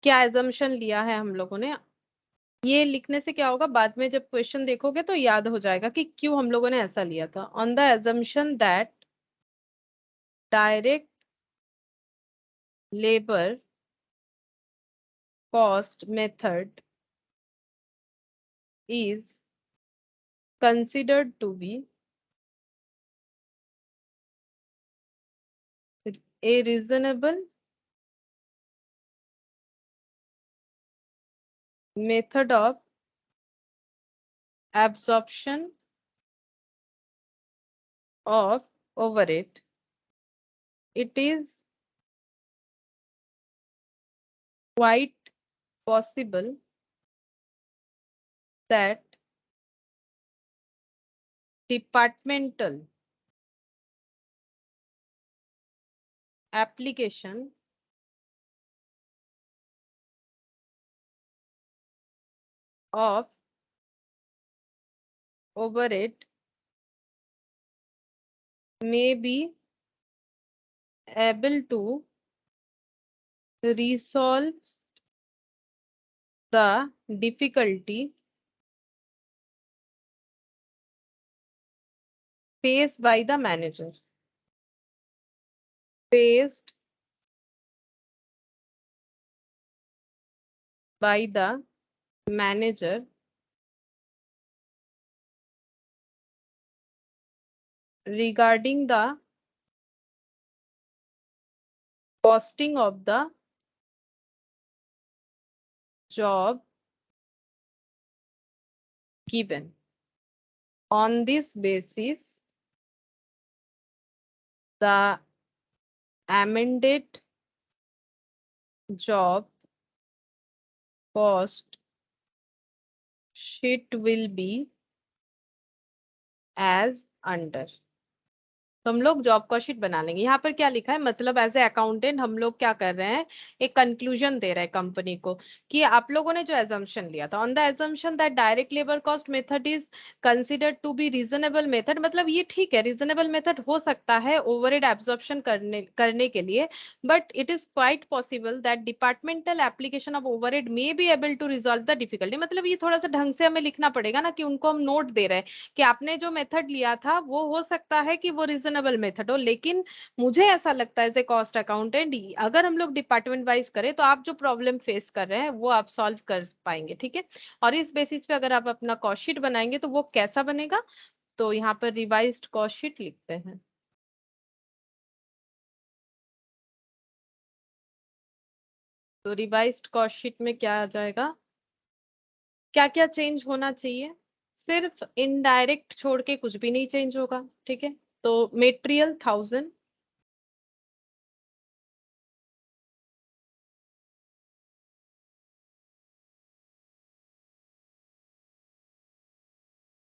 क्या एजम्पशन लिया है हम लोगों ने। ये लिखने से क्या होगा, बाद में जब क्वेश्चन देखोगे तो याद हो जाएगा कि क्यों हम लोगों ने ऐसा लिया था। On the assumption that direct labour cost method is considered to be a reasonable method of absorption of overhead. It is quite possible that departmental application of overhead may be able to resolve the difficulty faced by the manager. Faced by the manager regarding the costing of the job given. On this basis, the amended job cost sheet will be as under. तो हम लोग job cost sheet बना लेंगे। यहाँ पर क्या लिखा है, मतलब एज ए अकाउंटेंट हम लोग क्या कर रहे हैं, एक कंक्लूजन दे रहे हैं कंपनी को कि आप लोगों ने जो एजम्पशन लिया था, on the assumption that direct labour cost method is considered to be reasonable method, मतलब ये ठीक है, रीजनेबल मेथड हो सकता है ओवरहेड एब्जॉर्प्शन करने के लिए, but it is quite possible that departmental application of overhead may be able to resolve the difficulty. मतलब ये थोड़ा सा ढंग से हमें लिखना पड़ेगा ना, कि उनको हम नोट दे रहे हैं कि आपने जो मेथड लिया था वो हो सकता है कि वो रीजनेबल मेथड हो, लेकिन मुझे ऐसा लगता है एज ए कॉस्ट अकाउंटेंट, अगर हम लोग डिपार्टमेंट वाइज करें तो आप जो प्रॉब्लम फेस कर रहे हैं वो आप सॉल्व कर पाएंगे, ठीक है। और इस बेसिस पे अगर आप अपना कॉस्ट शीट बनाएंगे तो वो कैसा बनेगा, तो यहाँ पर रिवाइज्ड कॉस्ट शीट लिखते हैं। तो रिवाइज्ड कॉस्ट शीट में क्या आ जाएगा, क्या क्या चेंज होना चाहिए, सिर्फ इनडायरेक्ट छोड़ के कुछ भी नहीं चेंज होगा, ठीक है। तो material 1000,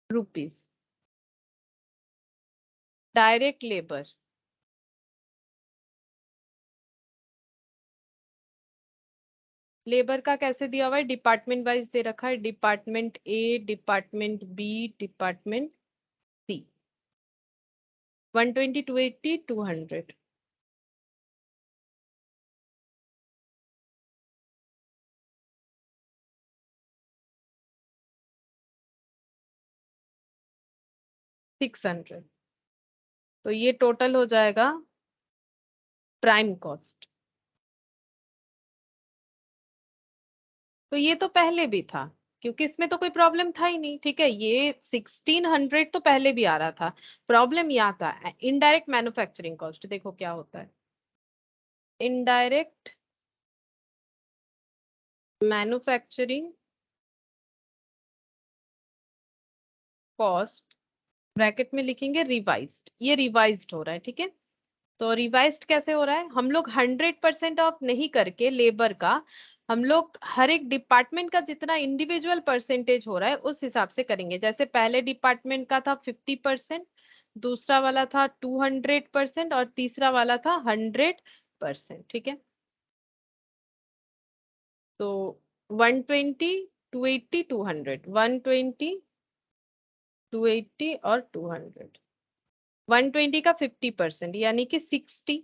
rupees. Direct labour, labour का कैसे दिया हुआ है, डिपार्टमेंट वाइज दे रखा है, department A, department B, department C. 120, 280, 200। Six 600। तो ये टोटल हो जाएगा प्राइम कॉस्ट। तो ये तो पहले भी था, क्योंकि इसमें तो कोई प्रॉब्लम था ही नहीं, ठीक है। ये 1600 तो पहले भी आ रहा था, प्रॉब्लम यहाँ था इनडायरेक्ट मैन्युफैक्चरिंग कॉस्ट। देखो क्या होता है, इनडायरेक्ट मैन्युफैक्चरिंग कॉस्ट, ब्रैकेट में लिखेंगे रिवाइज्ड, ये रिवाइज्ड हो रहा है, ठीक है। तो रिवाइज्ड कैसे हो रहा है, हम लोग 100% ऑफ नहीं करके लेबर का हम लोग हर एक डिपार्टमेंट का जितना इंडिविजुअल परसेंटेज हो रहा है उस हिसाब से करेंगे। जैसे पहले डिपार्टमेंट का था 50%, दूसरा वाला था 200% और तीसरा वाला था 100%। ठीक है, तो 120, 280, 200, 120, 280 और 200। 120 का 50% यानी कि 60,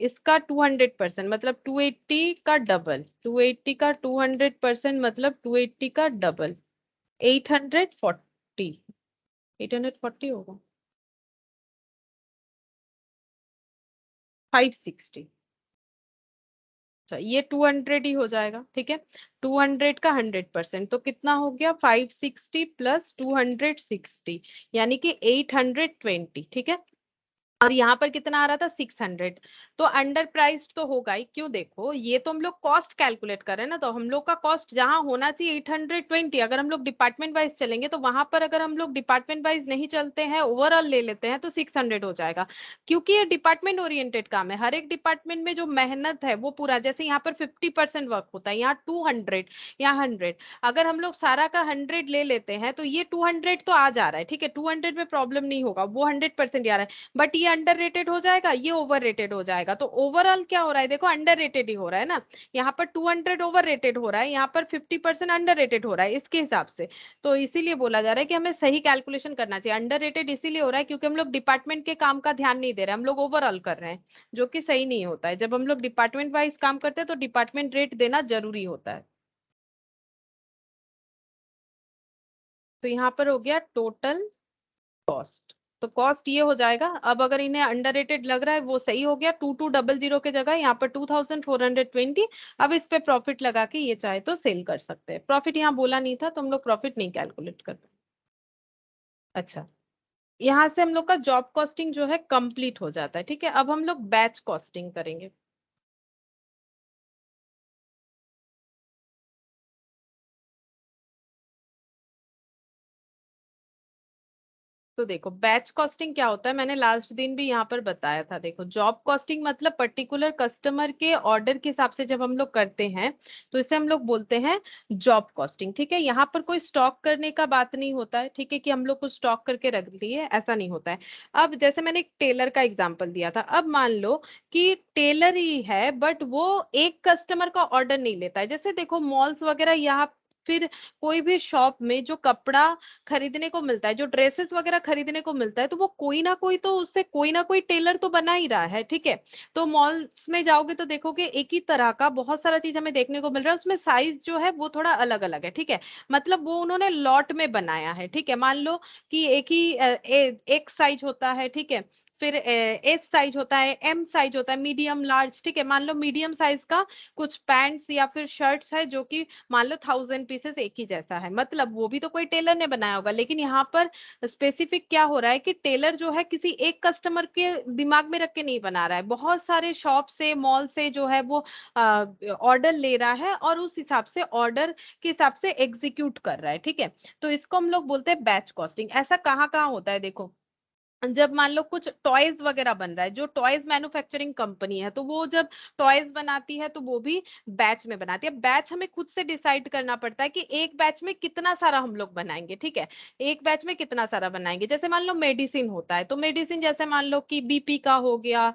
इसका 200% मतलब 280 का डबल, 280 का 200% मतलब 280 का डबल, 840, 840 होगा, 560। अच्छा, ये 200 ही हो जाएगा। ठीक है, 200 का 100% तो कितना हो गया, 560 प्लस 260 यानी कि 820। ठीक है, और यहाँ पर कितना आ रहा था, 600। तो अंडर प्राइस्ड तो होगा ही, क्यों, देखो ये तो हम लोग कॉस्ट कैलकुलेट कर रहे हैं ना, तो हम लोग का कॉस्ट जहां होना चाहिए 820, अगर हम लोग डिपार्टमेंट वाइज चलेंगे तो वहां पर अगर हम लोग डिपार्टमेंट वाइज नहीं चलते हैं, ओवरऑल ले लेते हैं तो 600 हो जाएगा। क्योंकि ये डिपार्टमेंट ओरिएंटेड काम है, हर एक डिपार्टमेंट में जो मेहनत है वो पूरा, जैसे यहाँ पर 50% वर्क होता है, यहाँ 200, यहाँ 100, अगर हम लोग सारा का 100 ले लेते हैं तो ये 200 तो आ जा रहा है। ठीक है, 200 में प्रॉब्लम नहीं होगा, वो 100% आ रहा है, बट ये अंडर रेटेड हो जाएगा, ये ओवर रेटेड हो जाएगा। तो ओवरऑल क्या हो रहा है, देखो अंडर रेटेड ही हो रहा है ना, यहाँ पर 200 ओवर रेटेड हो रहा है, यहाँ पर 50% अंडर रेटेड हो रहा है इसके हिसाब से। तो इसीलिए बोला जा रहा है कि हमें सही कैलकुलेशन करना चाहिए। अंडर रेटेड इसीलिए हो रहा है क्योंकि हम लोग डिपार्टमेंट के काम का ध्यान नहीं दे रहे हैं, हम लोग ओवरऑल कर रहे हैं, जो कि सही नहीं होता है। जब हम लोग डिपार्टमेंट वाइज काम करते हैं तो डिपार्टमेंट रेट देना जरूरी होता है। तो यहाँ पर हो गया टोटल कॉस्ट, तो कॉस्ट ये हो जाएगा। अब अगर इन्हें अंडररेटेड लग रहा है वो सही हो गया, 2200 के जगह यहाँ पर 2420। अब इस पे प्रॉफिट लगा के ये चाहे तो सेल कर सकते हैं। प्रॉफिट यहाँ बोला नहीं था तो हम लोग प्रॉफिट नहीं कैलकुलेट करते। अच्छा, यहाँ से हम लोग का जॉब कॉस्टिंग जो है कंप्लीट हो जाता है। ठीक है, अब हम लोग बैच कॉस्टिंग करेंगे। तो देखो बैच कॉस्टिंग क्या होता है, मैंने लास्ट दिन भी यहाँ पर बताया था। देखो जॉब कॉस्टिंग मतलब पर्टिकुलर कस्टमर के ऑर्डर के हिसाब से जब हम लोग करते हैं तो इसे हम लोग बोलते हैं जॉब कॉस्टिंग। ठीक है, यहाँ पर कोई स्टॉक करने का बात नहीं होता है। ठीक है, कि हम लोग कुछ स्टॉक करके रख लिए, ऐसा नहीं होता है। अब जैसे मैंने एक टेलर का एग्जाम्पल दिया था, अब मान लो कि टेलर ही है बट वो एक कस्टमर का ऑर्डर नहीं लेता है। जैसे देखो मॉल्स वगैरह, यहाँ फिर कोई भी शॉप में जो कपड़ा खरीदने को मिलता है, जो ड्रेसेस वगैरह खरीदने को मिलता है, तो वो कोई ना कोई तो उससे कोई ना कोई टेलर तो बना ही रहा है। ठीक है, तो मॉल्स में जाओगे तो देखोगे एक ही तरह का बहुत सारा चीज हमें देखने को मिल रहा है, उसमें साइज जो है वो थोड़ा अलग अलग है। ठीक है, मतलब वो उन्होंने लॉट में बनाया है। ठीक है, मान लो कि एक ही एक साइज होता है। ठीक है, फिर एस साइज होता है, एम साइज होता है, मीडियम लार्ज। ठीक है, मान लो मीडियम साइज का कुछ पैंट्स या फिर शर्ट्स है जो कि मान लो 1000 पीसेस एक ही जैसा है, मतलब वो भी तो कोई टेलर ने बनाया होगा। लेकिन यहाँ पर स्पेसिफिक क्या हो रहा है कि टेलर जो है किसी एक कस्टमर के दिमाग में रख के नहीं बना रहा है, बहुत सारे शॉप से मॉल से जो है वो ऑर्डर ले रहा है और उस हिसाब से ऑर्डर के हिसाब से एग्जीक्यूट कर रहा है। ठीक है, तो इसको हम लोग बोलते हैं बैच कॉस्टिंग। ऐसा कहाँ कहाँ होता है, देखो जब मान लो कुछ टॉयज वगैरह बन रहा है, जो टॉयज मैन्युफैक्चरिंग कंपनी है तो वो जब टॉयज बनाती है तो वो भी बैच में बनाती है। बैच हमें खुद से डिसाइड करना पड़ता है कि एक बैच में कितना सारा हम लोग बनाएंगे। ठीक है, एक बैच में कितना सारा बनाएंगे। जैसे मान लो मेडिसिन होता है, तो मेडिसिन जैसे मान लो कि बीपी का हो गया,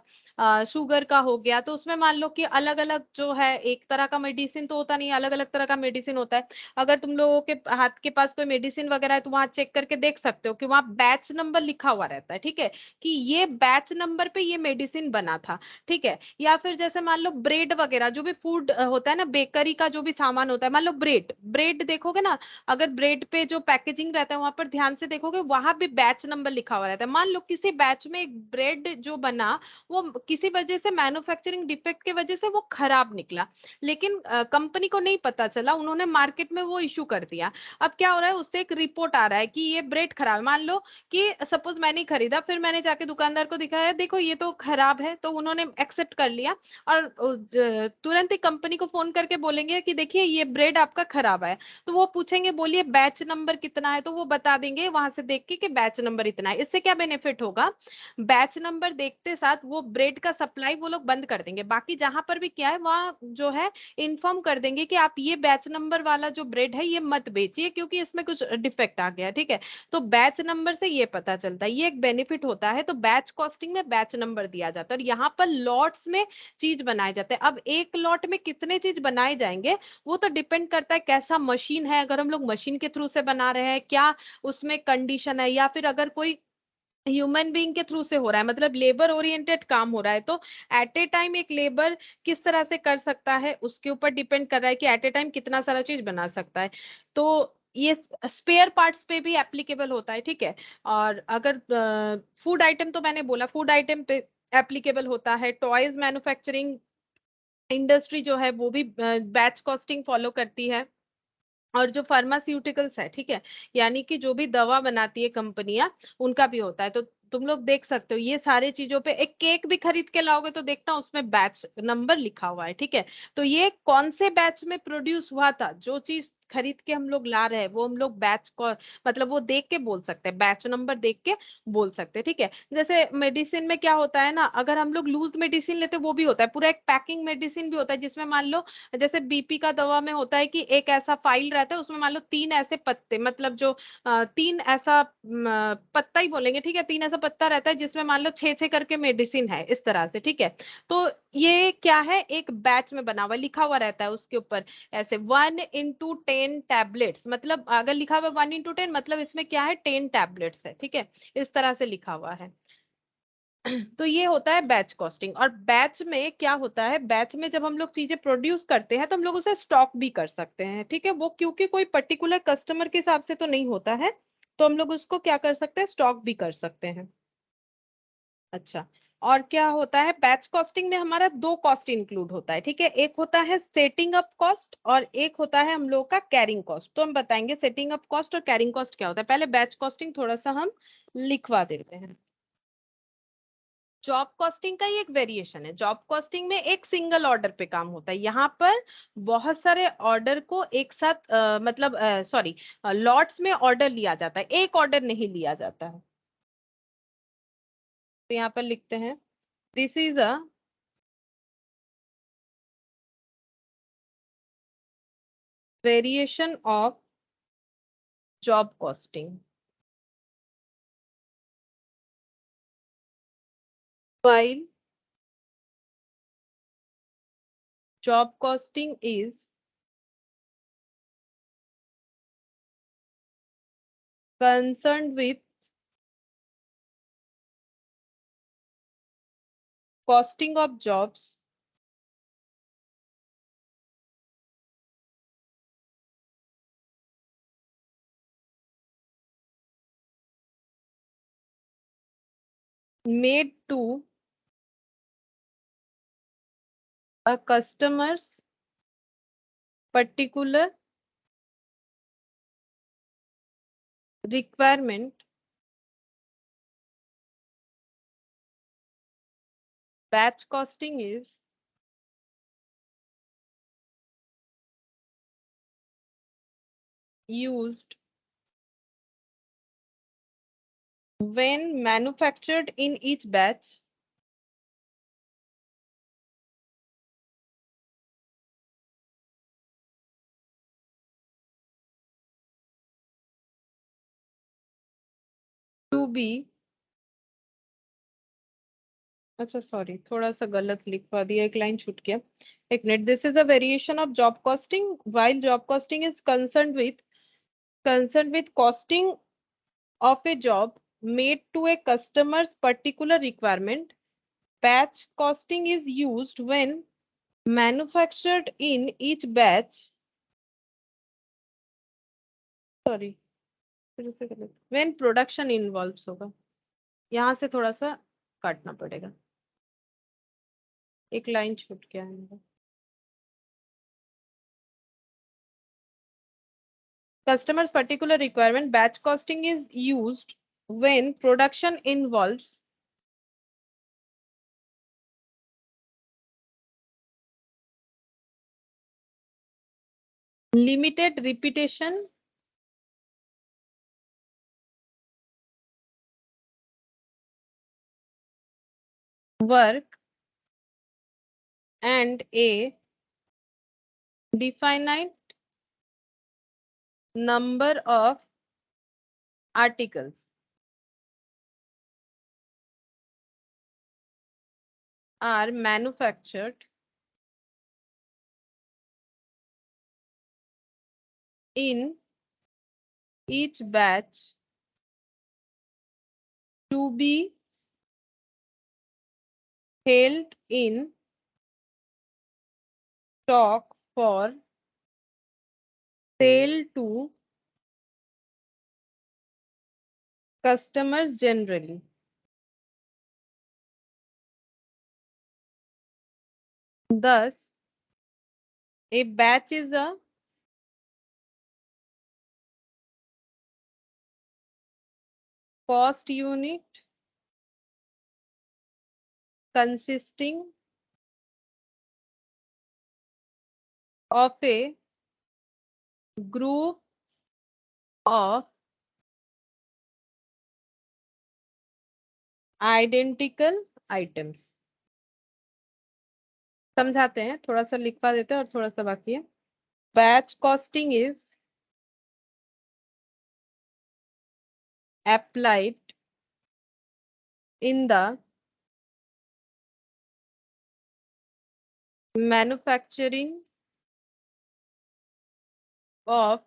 शुगर का हो गया, तो उसमें मान लो कि अलग अलग जो है, एक तरह का मेडिसिन तो होता नहीं, अलग अलग तरह का मेडिसिन होता है। अगर तुम लोगों के हाथ के पास कोई मेडिसिन वगैरह है तो वहां चेक करके देख सकते हो कि वहां बैच नंबर लिखा हुआ रहता है। ठीक है, कि ये बैच नंबर पे ये मेडिसिन बना था। ठीक है, या फिर जैसे मान लो ब्रेड वगैरह जो भी फूड होता है ना, बेकरी का जो भी सामान होता है, मान लो ब्रेड, ब्रेड देखोगे ना, अगर ब्रेड पे जो पैकेजिंग रहता है वहां पर ध्यान से देखोगे, वहां भी बैच नंबर लिखा हुआ रहता है। मान लो किसी बैच में एक ब्रेड जो बना वो किसी वजह से मैन्युफैक्चरिंग डिफेक्ट की वजह से वो खराब निकला, लेकिन कंपनी को नहीं पता चला, उन्होंने मार्केट में वो इशू कर दिया। अब क्या हो रहा है, उससे एक रिपोर्ट आ रहा है कि ये ब्रेड खराब है। मान लो कि सपोज मैंने खरीदा, फिर मैंने जाके दुकानदार को दिखाया, देखो ये तो खराब है, तो उन्होंने एक्सेप्ट कर लिया और तुरंत ही कंपनी को फोन करके बोलेंगे कि देखिए ये ब्रेड आपका खराब है। तो वो पूछेंगे बोलिए बैच नंबर कितना है, तो वो बता देंगे वहां से देख के कि बैच नंबर इतना है। इससे क्या बेनिफिट होगा, बैच नंबर देखते साथ वो ब्रेड ब्रेड का सप्लाई वो लोग बंद कर देंगे। बाकी जहां पर भी क्या है वहाँ जो है इन्फॉर्म कर देंगे कि आप ये बैच नंबर वाला जो ब्रेड है ये मत बेचिए क्योंकि इसमें कुछ डिफेक्ट आ गया, ठीक है। तो बैच नंबर से ये पता चलता है, ये एक बेनिफिट होता है। तो बैच कॉस्टिंग में बैच नंबर दिया जाता है और यहाँ पर लॉट्स में चीज बनाए जाते हैं। अब एक लॉट में कितने चीज बनाए जाएंगे वो तो डिपेंड करता है कैसा मशीन है, अगर हम लोग मशीन के थ्रू से बना रहे हैं क्या उसमें कंडीशन है, या फिर अगर कोई ह्यूमन बीइंग के थ्रू से हो रहा है, मतलब लेबर ओरिएंटेड काम हो रहा है, तो एट ए टाइम एक लेबर किस तरह से कर सकता है उसके ऊपर डिपेंड कर रहा है कि एट ए टाइम कितना सारा चीज बना सकता है। तो ये स्पेयर पार्ट्स पे भी एप्लीकेबल होता है, ठीक है। और अगर फूड आइटम तो मैंने बोला फूड आइटम पे एप्लीकेबल होता है। टॉयज मैन्युफैक्चरिंग इंडस्ट्री जो है वो भी बैच कॉस्टिंग फॉलो करती है। और जो फार्मास्यूटिकल्स है, ठीक है, यानी कि जो भी दवा बनाती है कंपनियां उनका भी होता है। तो तुम लोग देख सकते हो ये सारे चीजों पे, एक केक भी खरीद के लाओगे तो देखना उसमें बैच नंबर लिखा हुआ है, ठीक है। तो ये कौन से बैच में प्रोड्यूस हुआ था, जो चीज खरीद के हम लोग ला रहे हैं वो हम लोग बैच को मतलब वो देख के बोल सकते हैं, बैच नंबर देख के बोल सकते हैं, ठीक है। जैसे मेडिसिन में क्या होता है ना, अगर हम लोग लूज मेडिसिन लेते वो भी होता है, पूरा एक पैकिंग मेडिसिन भी होता है जिसमें मान लो जैसे बीपी का दवा में होता है कि एक ऐसा फाइल रहता है उसमें मान लो 3 ऐसे पत्ते, मतलब जो 3 ऐसा पत्ता ही बोलेंगे, ठीक है, 3 ऐसा पत्ता रहता है जिसमें मान लो 6 करके मेडिसिन है इस तरह से, ठीक है। तो ये क्या है, एक बैच में बना हुआ लिखा हुआ रहता है उसके ऊपर ऐसे 1 into 10 टैबलेट्स, मतलब अगर लिखा हुआ 1 into 10 मतलब इसमें क्या है 10 टैबलेट्स है, ठीक है, इस तरह से लिखा हुआ है। तो ये होता है बैच कॉस्टिंग। और बैच में क्या होता है, बैच में जब हम लोग चीजें प्रोड्यूस करते हैं तो हम लोग उसे स्टॉक भी कर सकते हैं, ठीक है। वो क्योंकि कोई पर्टिकुलर कस्टमर के हिसाब से तो नहीं होता है, तो हम लोग उसको क्या कर सकते हैं, स्टॉक भी कर सकते हैं। अच्छा, और क्या होता है बैच कॉस्टिंग में, हमारा 2 कॉस्ट इंक्लूड होता है, ठीक है। एक होता है सेटिंग अप कॉस्ट और एक होता है हम लोग का कैरिंग कॉस्ट। तो हम बताएंगे सेटिंग अप कॉस्ट और कैरिंग कॉस्ट क्या होता है। पहले बैच कॉस्टिंग थोड़ा सा हम लिखवा देते हैं। जॉब कॉस्टिंग का ही एक वेरिएशन है। जॉब कॉस्टिंग में एक सिंगल ऑर्डर पे काम होता है, यहाँ पर बहुत सारे ऑर्डर को एक साथ मतलब सॉरी लॉट्स में ऑर्डर लिया जाता है, एक ऑर्डर नहीं लिया जाता है। तो यहाँ पर लिखते हैं this is a variation of job costing while job costing is concerned with costing of jobs made to a customer's particular requirement. Batch costing is used when manufactured in each batch to be, अच्छा sorry थोड़ा सा गलत लिखवा दिया, एक line छूट गया, एक minute. This is a variation of job costing while job costing is concerned with costing of a job made to a customer's particular requirement. Batch costing is used when manufactured in each batch, sorry फिर से गलत, when production involves होगा, यहाँ से थोड़ा सा काटना पड़ेगा, एक लाइन छूट गया है मेरा। Customer's particular requirement, batch costing is used when production involves limited repetition work and a definite number of articles are manufactured in each batch to be held in stock for sale to customers generally. Thus, a batch is a cost unit consisting of a group of identical items. समझाते हैं, थोड़ा सा लिखवा देते हैं और थोड़ा सा बाकी है. Batch costing is applied in the manufacturing of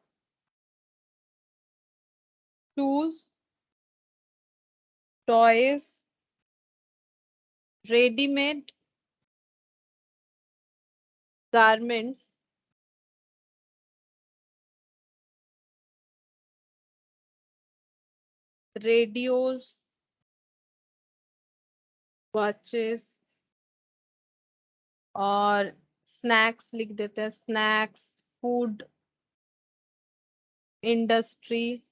shoes, toys, ready-made garments, radios, watches और स्नैक्स लिख देते हैं, स्नैक्स, फूड इंडस्ट्री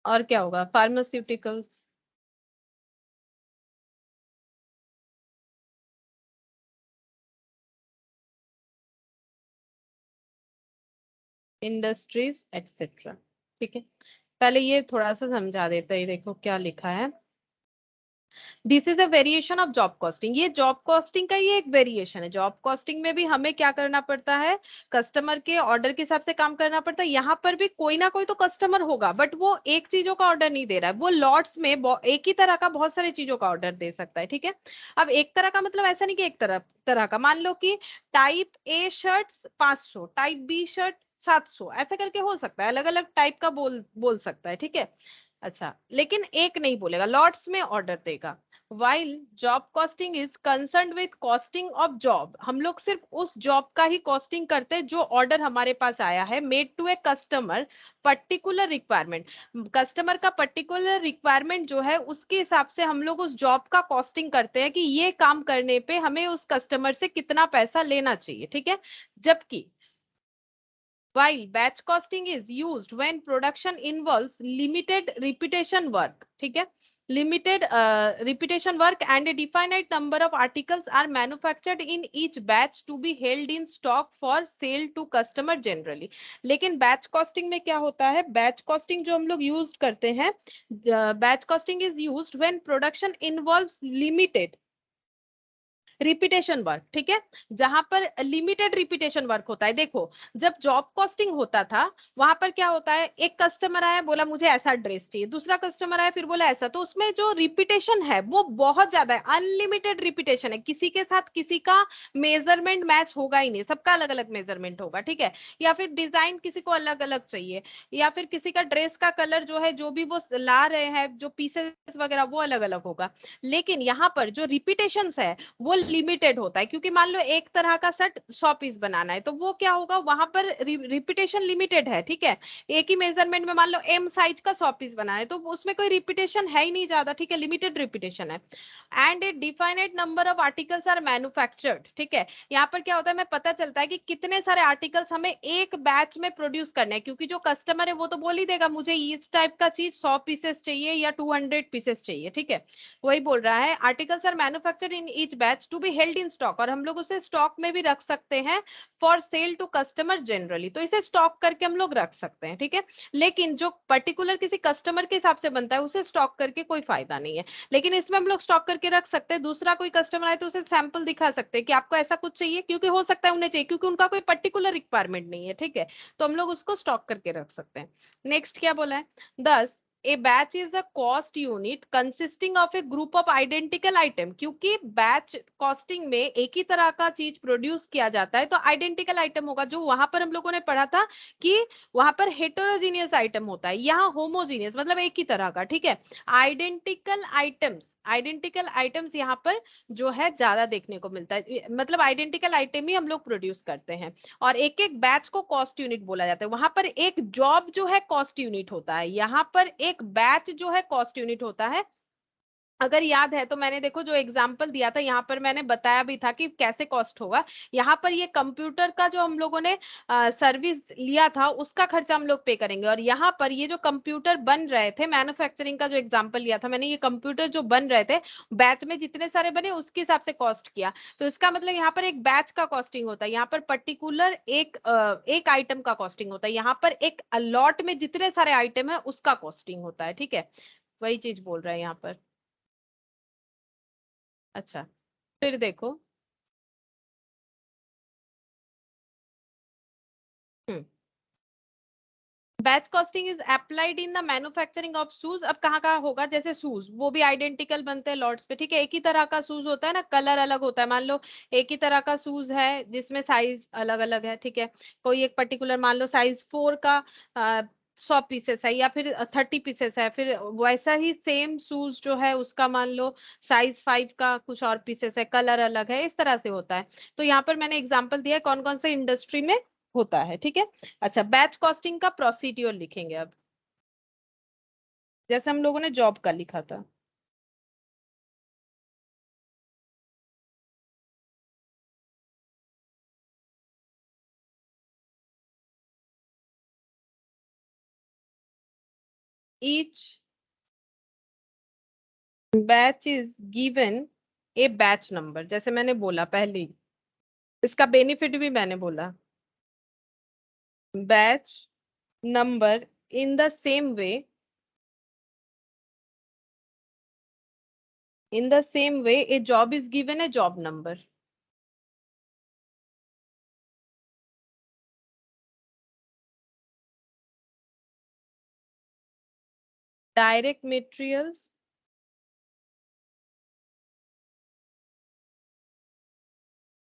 और क्या होगा, फार्मास्यूटिकल्स. Industries etcetera. ठीक है, पहले ये थोड़ा सा समझा देते हैं. देखो क्या लिखा है. This is a variation of job costing. ये जॉब कॉस्टिंग का ये एक वेरिएशन है. जॉब कॉस्टिंग में भी हमें क्या करना पड़ता है, कस्टमर के ऑर्डर के हिसाब से काम करना पड़ता है. यहाँ पर भी कोई ना कोई तो कस्टमर होगा, बट वो एक चीजों का ऑर्डर नहीं दे रहा है, वो लॉट्स में एक ही तरह का बहुत सारी चीजों का ऑर्डर दे सकता है. ठीक है, अब एक तरह का मतलब ऐसा नहीं कि एक तरह का. मान लो कि type A shirt 500, type B shirt 700, ऐसा करके हो सकता है, अलग अलग टाइप का बोल सकता है. ठीक है, अच्छा, लेकिन एक नहीं बोलेगा, लॉट्स में ऑर्डर देगा. While job costing is concerned with costing of job, हम लोग सिर्फ उस जॉब का ही कॉस्टिंग करते हैं जो ऑर्डर हमारे पास आया है, made to a customer particular requirement. Customer का पर्टिकुलर रिक्वायरमेंट जो है उसके हिसाब से हम लोग उस जॉब का कॉस्टिंग करते हैं कि ये काम करने पे हमें उस कस्टमर से कितना पैसा लेना चाहिए. ठीक है, जबकि while batch costing is used when production involves limited repetition work. ठीक है, limited repetition work and a definite number of articles are manufactured in each batch to be held in stock for sale to customer generally. लेकिन batch costing में क्या होता है, batch costing जो हम लोग यूज करते हैं, batch costing is used when production involves limited repetition work. ठीक है, जहां पर लिमिटेड रिपीटेशन वर्क होता है. देखो, जब जॉब कॉस्टिंग होता था वहां पर क्या होता है, एक कस्टमर आया बोला मुझे ऐसा ड्रेस चाहिए, दूसरा कस्टमर आया फिर बोला ऐसा, तो उसमें जो रिपीटेशन है वो बहुत ज्यादा है, अनलिमिटेड रिपीटेशन है. किसी के साथ किसी का मेजरमेंट मैच होगा ही नहीं, सबका अलग अलग मेजरमेंट होगा. ठीक है, या फिर डिजाइन किसी को अलग अलग चाहिए, या फिर किसी का ड्रेस का कलर जो है, जो भी वो ला रहे हैं, जो पीसेस वगैरह वो अलग अलग होगा. लेकिन यहाँ पर जो रिपीटेशन है वो लिमिटेड होता है, क्योंकि मान लो एक तरह का सेट 100 पीस बनाना है, तो वो क्या होगा, वहां पर रिपीटेशन लिमिटेड है. ठीक है, एक ही मेजरमेंट में मान लो एम साइज का 100 पीस बनाना है, तो उसमें कोई रिपीटेशन है ही नहीं ज्यादा. ठीक है, लिमिटेड रिपीटेशन है. And a definite number of articles are manufactured. ठीक है, यहाँ पर क्या होता है, हमें पता चलता है कि कितने सारे आर्टिकल्स हमें एक बैच में प्रोड्यूस करने हैं, क्योंकि जो कस्टमर है वो तो बोल ही देगा मुझे इस टाइप का चीज 100 पीसेस चाहिए या 200 पीसेस चाहिए. ठीक है, वही बोल रहा है, articles are manufactured in each batch to be held in stock, और हम लोग उसे स्टॉक में भी रख सकते हैं for sale to customer generally, तो इसे स्टॉक करके हम लोग रख सकते हैं, ठीक है। लेकिन जो पर्टिकुलर किसी कस्टमर के हिसाब से बनता है उसे स्टॉक करके कोई फायदा नहीं है, लेकिन इसमें हम लोग स्टॉक करके रख सकते हैं। दूसरा कोई कस्टमर आए तो उसे सैंपल दिखा सकते हैं कि आपको ऐसा कुछ चाहिए, क्योंकि हो सकता है उन्हें चाहिए, क्योंकि उनका कोई पर्टिकुलर रिक्वायरमेंट नहीं है, ठीक है, तो हम लोग उसको स्टॉक करके रख सकते हैं। नेक्स्ट क्या बोला है, 10 a batch is a cost unit consisting of a group of identical item, क्योंकि बैच कॉस्टिंग में एक ही तरह का चीज प्रोड्यूस किया जाता है तो आइडेंटिकल आइटम होगा। जो वहां पर हम लोगों ने पढ़ा था कि वहां पर हेटेरोजीनियस आइटम होता है, यहाँ होमोजीनियस मतलब एक ही तरह का, ठीक है। आइडेंटिकल आइटम्स यहाँ पर जो है ज्यादा देखने को मिलता है, मतलब आइडेंटिकल आइटम ही हम लोग प्रोड्यूस करते हैं, और एक एक बैच को कॉस्ट यूनिट बोला जाता है। वहां पर एक जॉब जो है कॉस्ट यूनिट होता है, यहाँ पर एक बैच जो है कॉस्ट यूनिट होता है। अगर याद है तो मैंने देखो जो एग्जाम्पल दिया था यहाँ पर मैंने बताया भी था कि कैसे कॉस्ट होगा। यहाँ पर ये कंप्यूटर का जो हम लोगों ने सर्विस लिया था उसका खर्चा हम लोग पे करेंगे, और यहाँ पर ये जो कंप्यूटर बन रहे थे, मैन्युफैक्चरिंग का जो एग्जाम्पल लिया था मैंने, ये कंप्यूटर जो बन रहे थे बैच में जितने सारे बने उसके हिसाब से कॉस्ट किया, तो इसका मतलब यहाँ पर एक बैच का कॉस्टिंग होता है, यहाँ पर पर्टिकुलर एक आइटम का कॉस्टिंग होता है, यहाँ पर एक लॉट में जितने सारे आइटम है उसका कॉस्टिंग होता है, ठीक है, वही चीज बोल रहा है यहाँ पर। अच्छा, फिर देखो, batch costing is applied in the manufacturing of shoes. अब कहाँ कहाँ होगा, जैसे शूज वो भी आइडेंटिकल बनते हैं लॉट्स पे, ठीक है, एक ही तरह का शूज होता है ना, कलर अलग होता है, मान लो एक ही तरह का शूज है जिसमें साइज अलग अलग है, ठीक है, कोई एक पर्टिकुलर मान लो साइज 4 का 100 पीसेस है या फिर 30 पीसेस है, फिर वैसा ही सेम शूज जो है उसका मान लो साइज 5 का कुछ और पीसेस है, कलर अलग है, इस तरह से होता है। तो यहाँ पर मैंने एग्जाम्पल दिया है कौन कौन से इंडस्ट्री में होता है, ठीक है। अच्छा, बैच कॉस्टिंग का प्रोसीड्योर लिखेंगे अब, जैसे हम लोगों ने जॉब का लिखा था। Each batch is given A batch number, जैसे मैंने बोला पहले ही, इसका बेनिफिट भी मैंने बोला, batch number in the same way, in the same way A job is given A job number. Direct materials,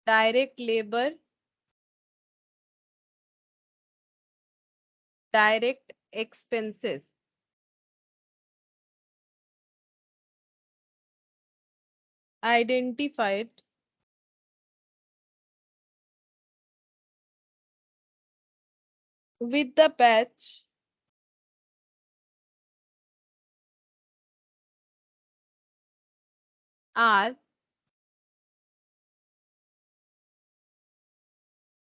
direct labour, direct expenses, identified with the batch are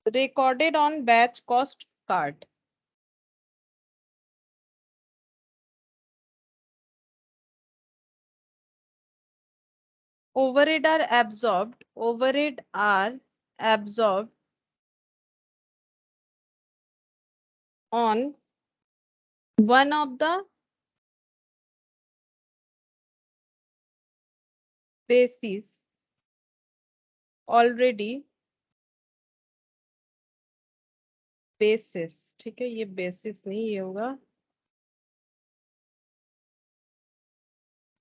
recorded on batch cost card. Overhead are absorbed on one of the basis already basis, ठीक है, ये basis नहीं, ये होगा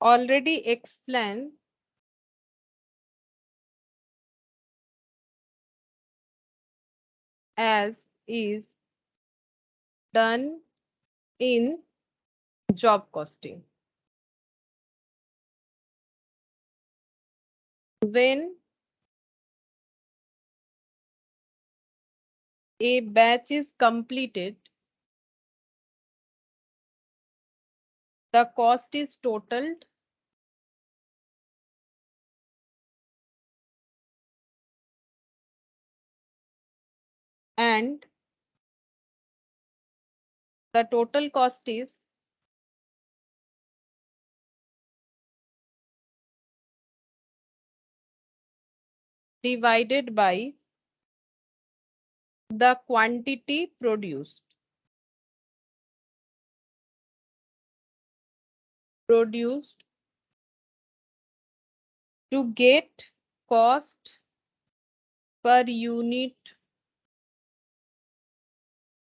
already explained as is done in job costing. When a batch is completed, the cost is totaled and the total cost is divided by the quantity produced. To get cost per unit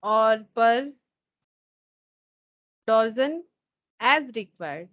or per dozen as required.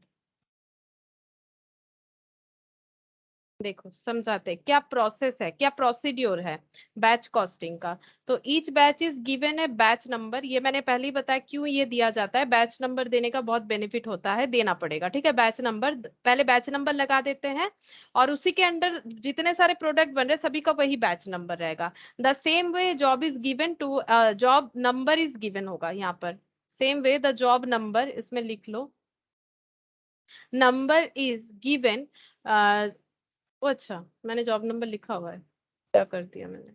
देखो समझाते हैं क्या process है, क्या procedure है batch costing का। तो each batch is given है बैच नंबर, ये मैंने पहले ही बताया क्यों ये दिया जाता है। बैच नंबर देने का बहुत बेनिफिट होता है, देना पड़ेगा, ठीक है। बैच नंबर, पहले बैच नंबर लगा देते हैं और उसी के अंडर जितने सारे प्रोडक्ट बन रहे सभी का वही बैच नंबर रहेगा। The same way job is given to, job number is given होगा यहाँ पर। Same way the job number, इसमें लिख लो नंबर इज गिवन। ओ अच्छा, मैंने जॉब नंबर लिखा हुआ है, क्या कर दिया मैंने।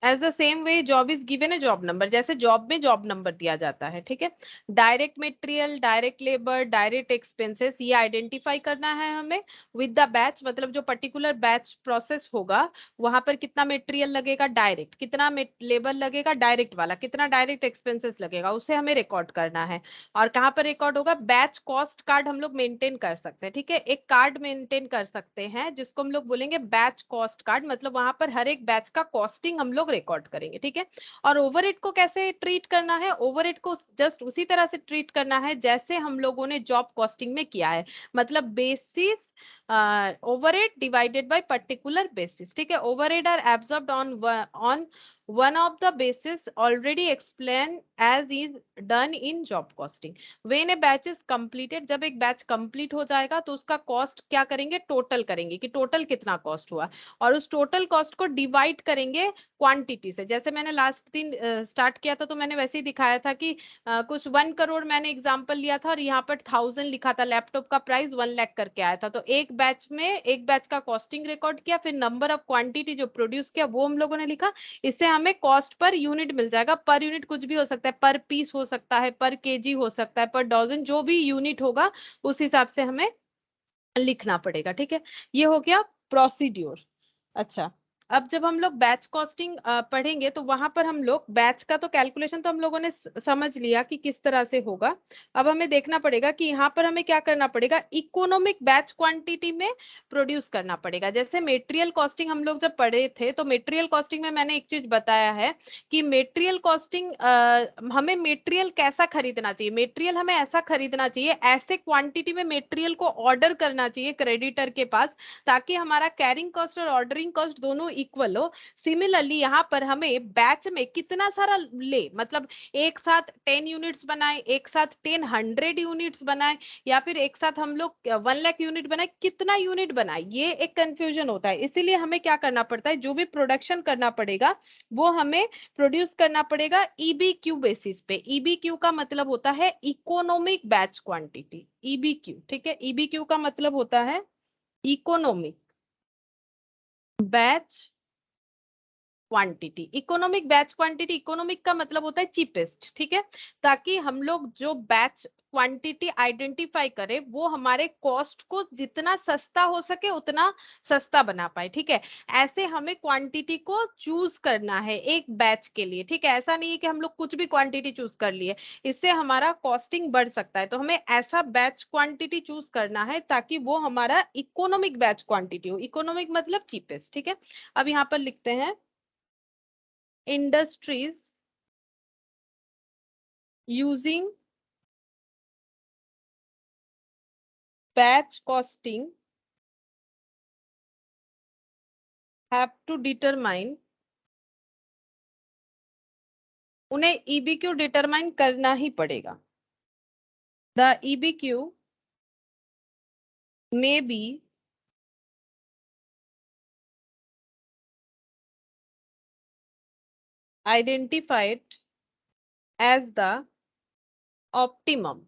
As the same way job is given है जॉब नंबर, जैसे जॉब में जॉब नंबर दिया जाता है, ठीक है। Direct material, direct labour, direct expenses, ये आइडेंटिफाई करना है हमें विद द बैच, मतलब जो पर्टिकुलर बैच प्रोसेस होगा वहां पर कितना मटेरियल लगेगा डायरेक्ट, कितना लेबर लगेगा डायरेक्ट वाला, कितना डायरेक्ट एक्सपेंसेस लगेगा, उसे हमें रिकॉर्ड करना है। और कहाँ पर रिकॉर्ड होगा, बैच कॉस्ट कार्ड हम लोग मेंटेन कर सकते हैं, ठीक है। एक कार्ड मेंटेन कर सकते हैं जिसको हम लोग बोलेंगे बैच कॉस्ट कार्ड, मतलब वहां पर हर एक बैच का कॉस्टिंग हम लोग रिकॉर्ड करेंगे, ठीक है। और ओवरहेड को कैसे ट्रीट करना है, ओवरहेड को जस्ट उसी तरह से ट्रीट करना है जैसे हम लोगों ने जॉब कॉस्टिंग में किया है, मतलब basis overhead divided by particular basis, ठीक है। Overhead are absorbed on one of the basis already explained as is done in job costing. when a batch is completed, जब एक बैच कंप्लीट हो जाएगा तो उसका कॉस्ट क्या करेंगे, टोटल करेंगे कि टोटल कितना कॉस्ट हुआ, और उस टोटल कॉस्ट को डिवाइड करेंगे क्वांटिटी से। जैसे मैंने लास्ट दिन स्टार्ट किया था तो मैंने वैसे ही दिखाया था कि कुछ 1 करोड़ मैंने एग्जांपल लिया था और यहाँ पर 1000 लिखा था, लैपटॉप का प्राइस 1 लाख करके आया था। तो एक बैच का कॉस्टिंग रिकॉर्ड किया, फिर नंबर ऑफ क्वांटिटी जो प्रोड्यूस किया वो हम लोगों ने लिखा। इससे हमें कॉस्ट पर यूनिट मिल जाएगा। पर यूनिट कुछ भी हो सकता है, पर पीस हो सकता है, पर केजी हो सकता है, पर डजन, जो भी यूनिट होगा उस हिसाब से हमें लिखना पड़ेगा, ठीक है। ये हो गया प्रोसीड्योर। अच्छा, अब जब हम लोग बैच कॉस्टिंग पढ़ेंगे तो वहां पर हम लोग बैच का तो कैलकुलेशन तो हम लोगों ने समझ लिया कि किस तरह से होगा। अब हमें देखना पड़ेगा कि यहाँ पर हमें क्या करना पड़ेगा, इकोनॉमिक बैच क्वांटिटी में प्रोड्यूस करना पड़ेगा। जैसे मेटेरियल कॉस्टिंग हम लोग जब पढ़े थे तो मेटेरियल कॉस्टिंग में मैंने एक चीज बताया है कि मेटेरियल कॉस्टिंग, हमें मेटेरियल कैसा खरीदना चाहिए, मेटेरियल हमें ऐसा खरीदना चाहिए, ऐसे क्वांटिटी में मेटेरियल को ऑर्डर करना चाहिए क्रेडिटर के पास, ताकि हमारा कैरिंग कॉस्ट और ऑर्डरिंग कॉस्ट दोनों इक्वल हो। सिमिलरली यहाँ पर हमें बैच में कितना सारा ले, मतलब एक साथ 10 यूनिट्स बनाए, एक साथ 100 यूनिट्स बनाए, या फिर एक साथ हम लोग 1 लाख यूनिट बनाए, कितना यूनिट बनाए, ये एक कंफ्यूजन होता है। इसीलिए हमें क्या करना पड़ता है, जो भी प्रोडक्शन करना पड़ेगा वो हमें प्रोड्यूस करना पड़ेगा ईबीक्यू बेसिस पे। ईबीक्यू का मतलब होता है इकोनॉमिक बैच क्वांटिटी, ईबीक्यू, ठीक है। ईबीक्यू का मतलब होता है economic batch quantity. Economic batch quantity, economic का मतलब होता है चीपेस्ट, ठीक है। ताकि हम लोग जो बैच क्वांटिटी आइडेंटिफाई करें वो हमारे कॉस्ट को जितना सस्ता हो सके उतना सस्ता बना पाए, ठीक है। ऐसे हमें क्वांटिटी को चूज करना है एक बैच के लिए, ठीक है। ऐसा नहीं है कि हम लोग कुछ भी क्वांटिटी चूज कर लिए, इससे हमारा कॉस्टिंग बढ़ सकता है। तो हमें ऐसा बैच क्वांटिटी चूज करना है ताकि वो हमारा इकोनॉमिक बैच क्वांटिटी हो। इकोनॉमिक मतलब चीपेस्ट, ठीक है। अब यहाँ पर लिखते हैं industries using batch costing have to determine, उन्हें EBQ डिटरमाइन करना ही पड़ेगा। The EBQ may be identified as the optimum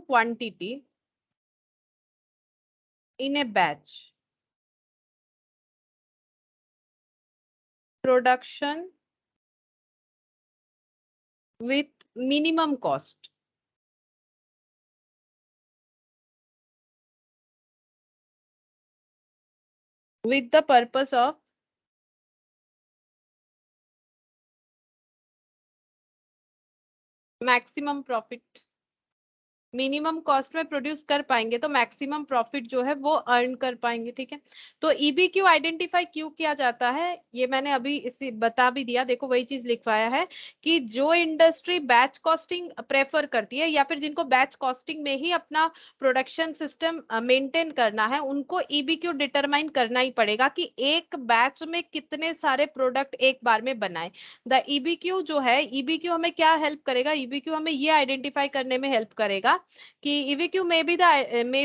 quantity in a batch production with minimum cost. With the purpose of maximum profit. Minimum cost में produce कर पाएंगे तो maximum profit जो है वो अर्न कर पाएंगे, ठीक है। तो ईबीक्यू आइडेंटिफाई क्यों किया जाता है ये मैंने अभी इसे बता भी दिया, देखो वही चीज लिखवाया है कि जो इंडस्ट्री बैच कॉस्टिंग प्रेफर करती है या फिर जिनको बैच कॉस्टिंग में ही अपना प्रोडक्शन सिस्टम मेंटेन करना है, उनको ईबीक्यू डिटरमाइन करना ही पड़ेगा कि एक बैच में कितने सारे प्रोडक्ट एक बार में बनाए। द ईबीक्यू जो है, ईबीक्यू हमें क्या हेल्प करेगा, ईबीक्यू हमें ये आइडेंटिफाई करने में हेल्प करेगा कि EVQ may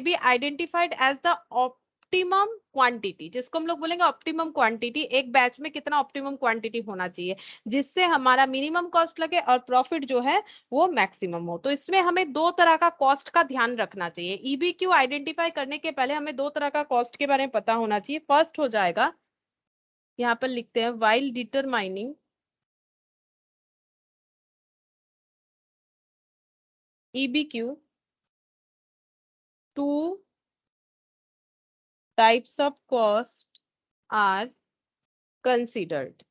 be identified as the optimum quantity, जिसको हम लोग बोलेंगे ऑप्टिमम क्वांटिटी, एक बैच में कितना ऑप्टिमम क्वांटिटी होना चाहिए जिससे हमारा मिनिमम कॉस्ट लगे और प्रॉफिट जो है वो मैक्सिमम हो। तो इसमें हमें दो तरह का कॉस्ट का ध्यान रखना चाहिए। EBQ आइडेंटिफाई करने के पहले हमें दो तरह का कॉस्ट के बारे में पता होना चाहिए। फर्स्ट हो जाएगा, यहाँ पर लिखते हैं, while determining EBQ two types of cost are considered.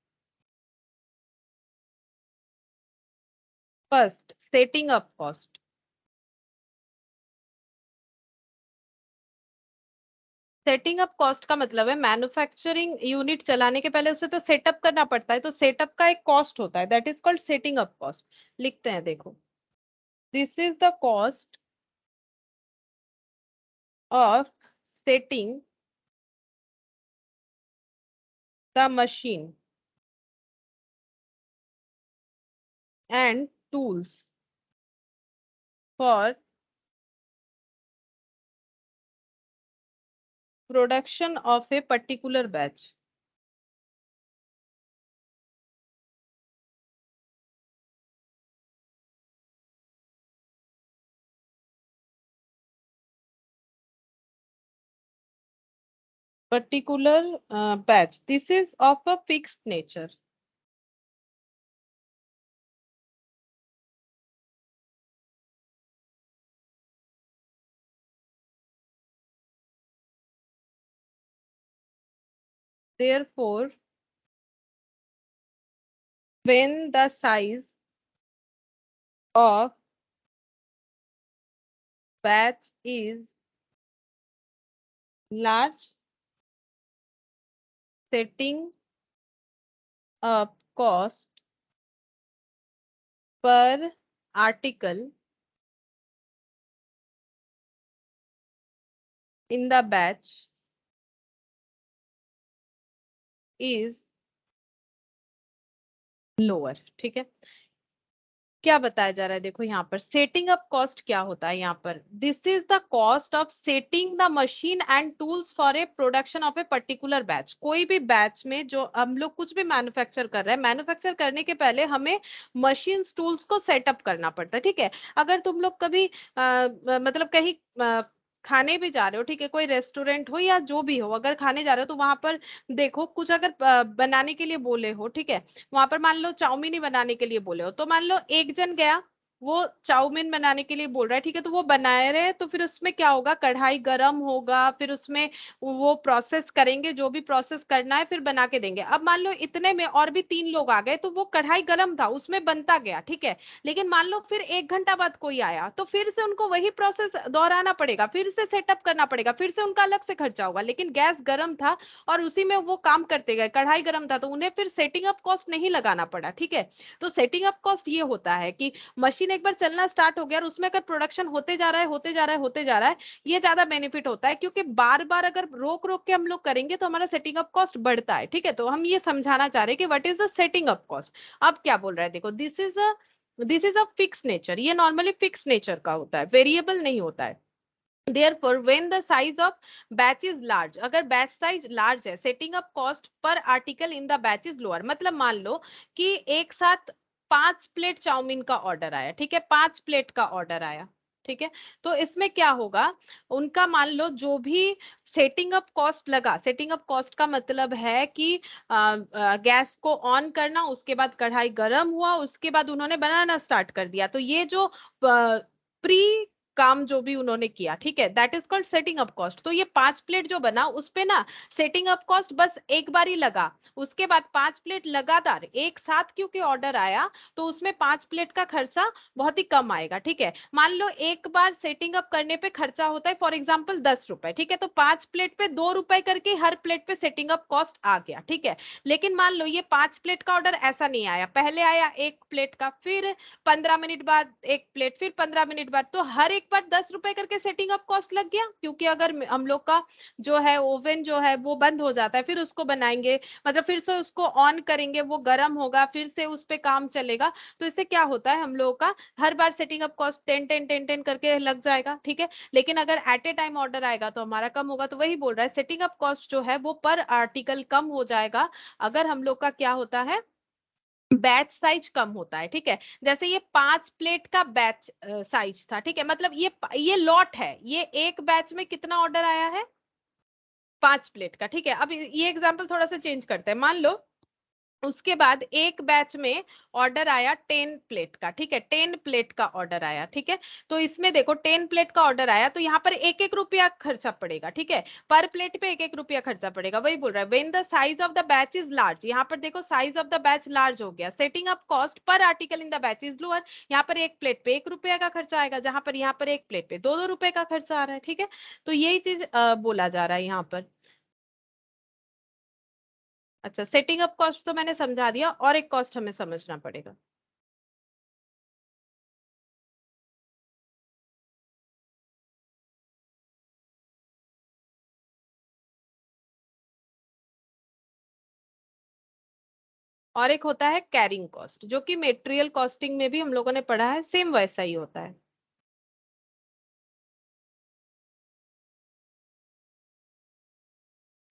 First, setting up cost. Setting up cost का मतलब है मैन्युफैक्चरिंग यूनिट चलाने के पहले उसे तो सेटअप करना पड़ता है, तो सेटअप का एक कॉस्ट होता है, that is called setting up cost. लिखते हैं, देखो, this is the cost of setting the machine and tools for production of a particular batch. particular batch, this is of a fixed nature. Therefore, when the size of batch is large, setting up cost per article in the batch is lower, ठीक है। क्या बताया जा रहा है, देखो यहाँ पर सेटिंग अप कॉस्ट क्या होता है, यहाँ पर this is the cost of setting the machine and tools for a production of a particular batch. कोई भी बैच में जो हम लोग कुछ भी मैन्युफैक्चर कर रहे हैं, मैन्युफैक्चर करने के पहले हमें मशीन टूल्स को सेटअप करना पड़ता है, ठीक है। अगर तुम लोग कभी मतलब कहीं खाने भी जा रहे हो, ठीक है, कोई रेस्टोरेंट हो या जो भी हो, अगर खाने जा रहे हो तो वहां पर देखो कुछ अगर बनाने के लिए बोले हो, ठीक है, वहां पर मान लो चाउमीन ही बनाने के लिए बोले हो, तो मान लो एक जन गया, वो चाउमीन बनाने के लिए बोल रहा है, ठीक है, तो वो बना रहे हैं, तो फिर उसमें क्या होगा, कढ़ाई गरम होगा, फिर उसमें वो प्रोसेस करेंगे, जो भी प्रोसेस करना है, फिर बना के देंगे। अब मान लो इतने में और भी 3 लोग आ गए, तो वो कढ़ाई गरम था, उसमें बनता गया, ठीक है, लेकिन मान लो फिर 1 घंटा बाद कोई आया, तो फिर से उनको वही प्रोसेस दोहराना पड़ेगा, फिर से सेटअप करना पड़ेगा, फिर से उनका अलग से खर्चा होगा, लेकिन गैस गर्म था और उसी में वो काम करते गए, कढ़ाई गर्म था, तो उन्हें फिर सेटिंग अप कॉस्ट नहीं लगाना पड़ा, ठीक है। तो सेटिंग अप कॉस्ट ये होता है कि मशीन एक बार चलना स्टार्ट हो गया और उसमें अगर प्रोडक्शन होते जा रहा है, होते जा रहा है, होते जा रहा है, ये ज्यादा बेनिफिट होता है, क्योंकि बार बार अगर रोक रोक के हम लोग करेंगे तो हमारा सेटिंग अप कॉस्ट बढ़ता है, ठीक है। तो हम ये समझाना चाह रहे हैं कि what is the setting up cost. अब क्या बोल रहा है, देखो, this is a fix nature, ये नॉर्मली फिक्स नेचर का होता है, वेरिएबल नहीं होता है। Therefore, when the size of batch is large, अगर batch size large है, setting up cost per article in the batch is lower। मतलब मान लो कि एक साथ 5 प्लेट चाउमीन का ऑर्डर आया, ठीक है, 5 प्लेट का ऑर्डर आया, ठीक है। तो इसमें क्या होगा, उनका मान लो जो भी सेटिंग अप कॉस्ट लगा, सेटिंग अप कॉस्ट का मतलब है कि गैस को ऑन करना, उसके बाद कढ़ाई गर्म हुआ, उसके बाद उन्होंने बनाना स्टार्ट कर दिया, तो ये जो प्री काम जो भी उन्होंने किया, ठीक है, that is called setting up cost. तो ये 5 प्लेट जो बना उस पे ना सेटिंग अप कॉस्ट बस एक बार ही लगा, उसके बाद 5 प्लेट लगातार एक साथ क्योंकि ऑर्डर आया, तो उसमें 5 प्लेट का खर्चा बहुत ही कम आएगा। ठीक है, मान लो एक बार सेटिंग अप करने पे खर्चा होता है फॉर एग्जांपल 10 रुपए, ठीक है, तो 5 प्लेट पे 2 रुपए करके हर प्लेट पे सेटिंग अप कॉस्ट आ गया। ठीक है, लेकिन मान लो ये 5 प्लेट का ऑर्डर ऐसा नहीं आया, पहले आया एक प्लेट का, फिर 15 मिनट बाद एक प्लेट, फिर 15 मिनट बाद, तो हर एक बार 10 रुपए करके सेटिंग अप कॉस्ट लग गया, क्योंकि अगर हम लोग का जो है ओवन जो है वो बंद हो जाता है, फिर उसको बनाएंगे, मतलब फिर से उसको ऑन करेंगे, वो गर्म होगा, फिर से उस पे काम चलेगा, तो इससे क्या होता है हम लोगों का हर बार सेटिंग अप कॉस्ट 10 करके लग जाएगा। ठीक है, लेकिन अगर एट ए टाइम ऑर्डर आएगा तो हमारा कम होगा, तो वही बोल रहा है सेटिंग अप कॉस्ट जो है वो पर आर्टिकल कम हो जाएगा अगर हम लोग का क्या होता है, बैच साइज कम होता है। ठीक है, जैसे ये 5 प्लेट का बैच साइज था, ठीक है, मतलब ये लॉट है, ये एक बैच में कितना ऑर्डर आया है, 5 प्लेट का। ठीक है, अब ये एग्जांपल थोड़ा सा चेंज करते हैं, मान लो उसके बाद एक बैच में ऑर्डर आया 10 प्लेट का। ठीक है, 10 प्लेट का ऑर्डर आया, ठीक है, तो इसमें देखो 10 प्लेट का ऑर्डर आया, तो यहाँ पर एक एक रुपया खर्चा पड़ेगा। ठीक है, पर प्लेट पे एक एक रुपया खर्चा पड़ेगा, वही बोल रहा है when the size of the batch is large, यहाँ पर देखो size of the batch large हो गया, setting up cost per article in the batch is lower, यहाँ पर एक प्लेट पे 1 रुपया का खर्चा आएगा, जहां पर यहाँ पर एक प्लेट पे 2 रुपए का खर्चा आ रहा है। ठीक है, तो यही चीज बोला जा रहा है यहाँ पर। अच्छा, सेटिंग अप कॉस्ट तो मैंने समझा दिया, और एक कॉस्ट हमें समझना पड़ेगा। और एक होता है कैरिंग कॉस्ट, जो कि मेटेरियल कॉस्टिंग में भी हम लोगों ने पढ़ा है, सेम वैसा ही होता है।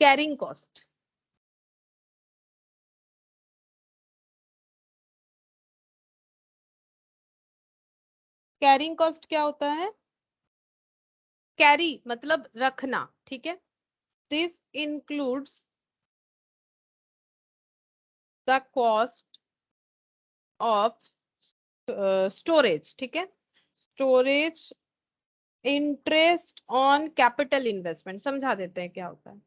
कैरिंग कॉस्ट, कैरिंग कॉस्ट क्या होता है, कैरी मतलब रखना। ठीक है, this includes the cost of storage. ठीक है, storage, interest on capital investment, समझा देते हैं क्या होता है,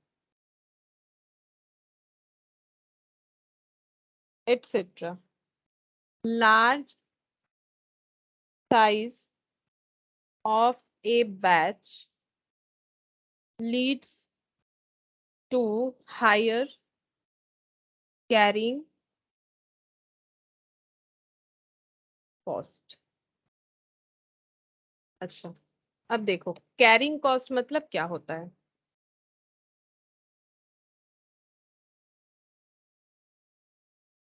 etcetera. Large size of a batch leads to higher carrying cost। अच्छा, अब देखो कैरिंग कॉस्ट मतलब क्या होता है।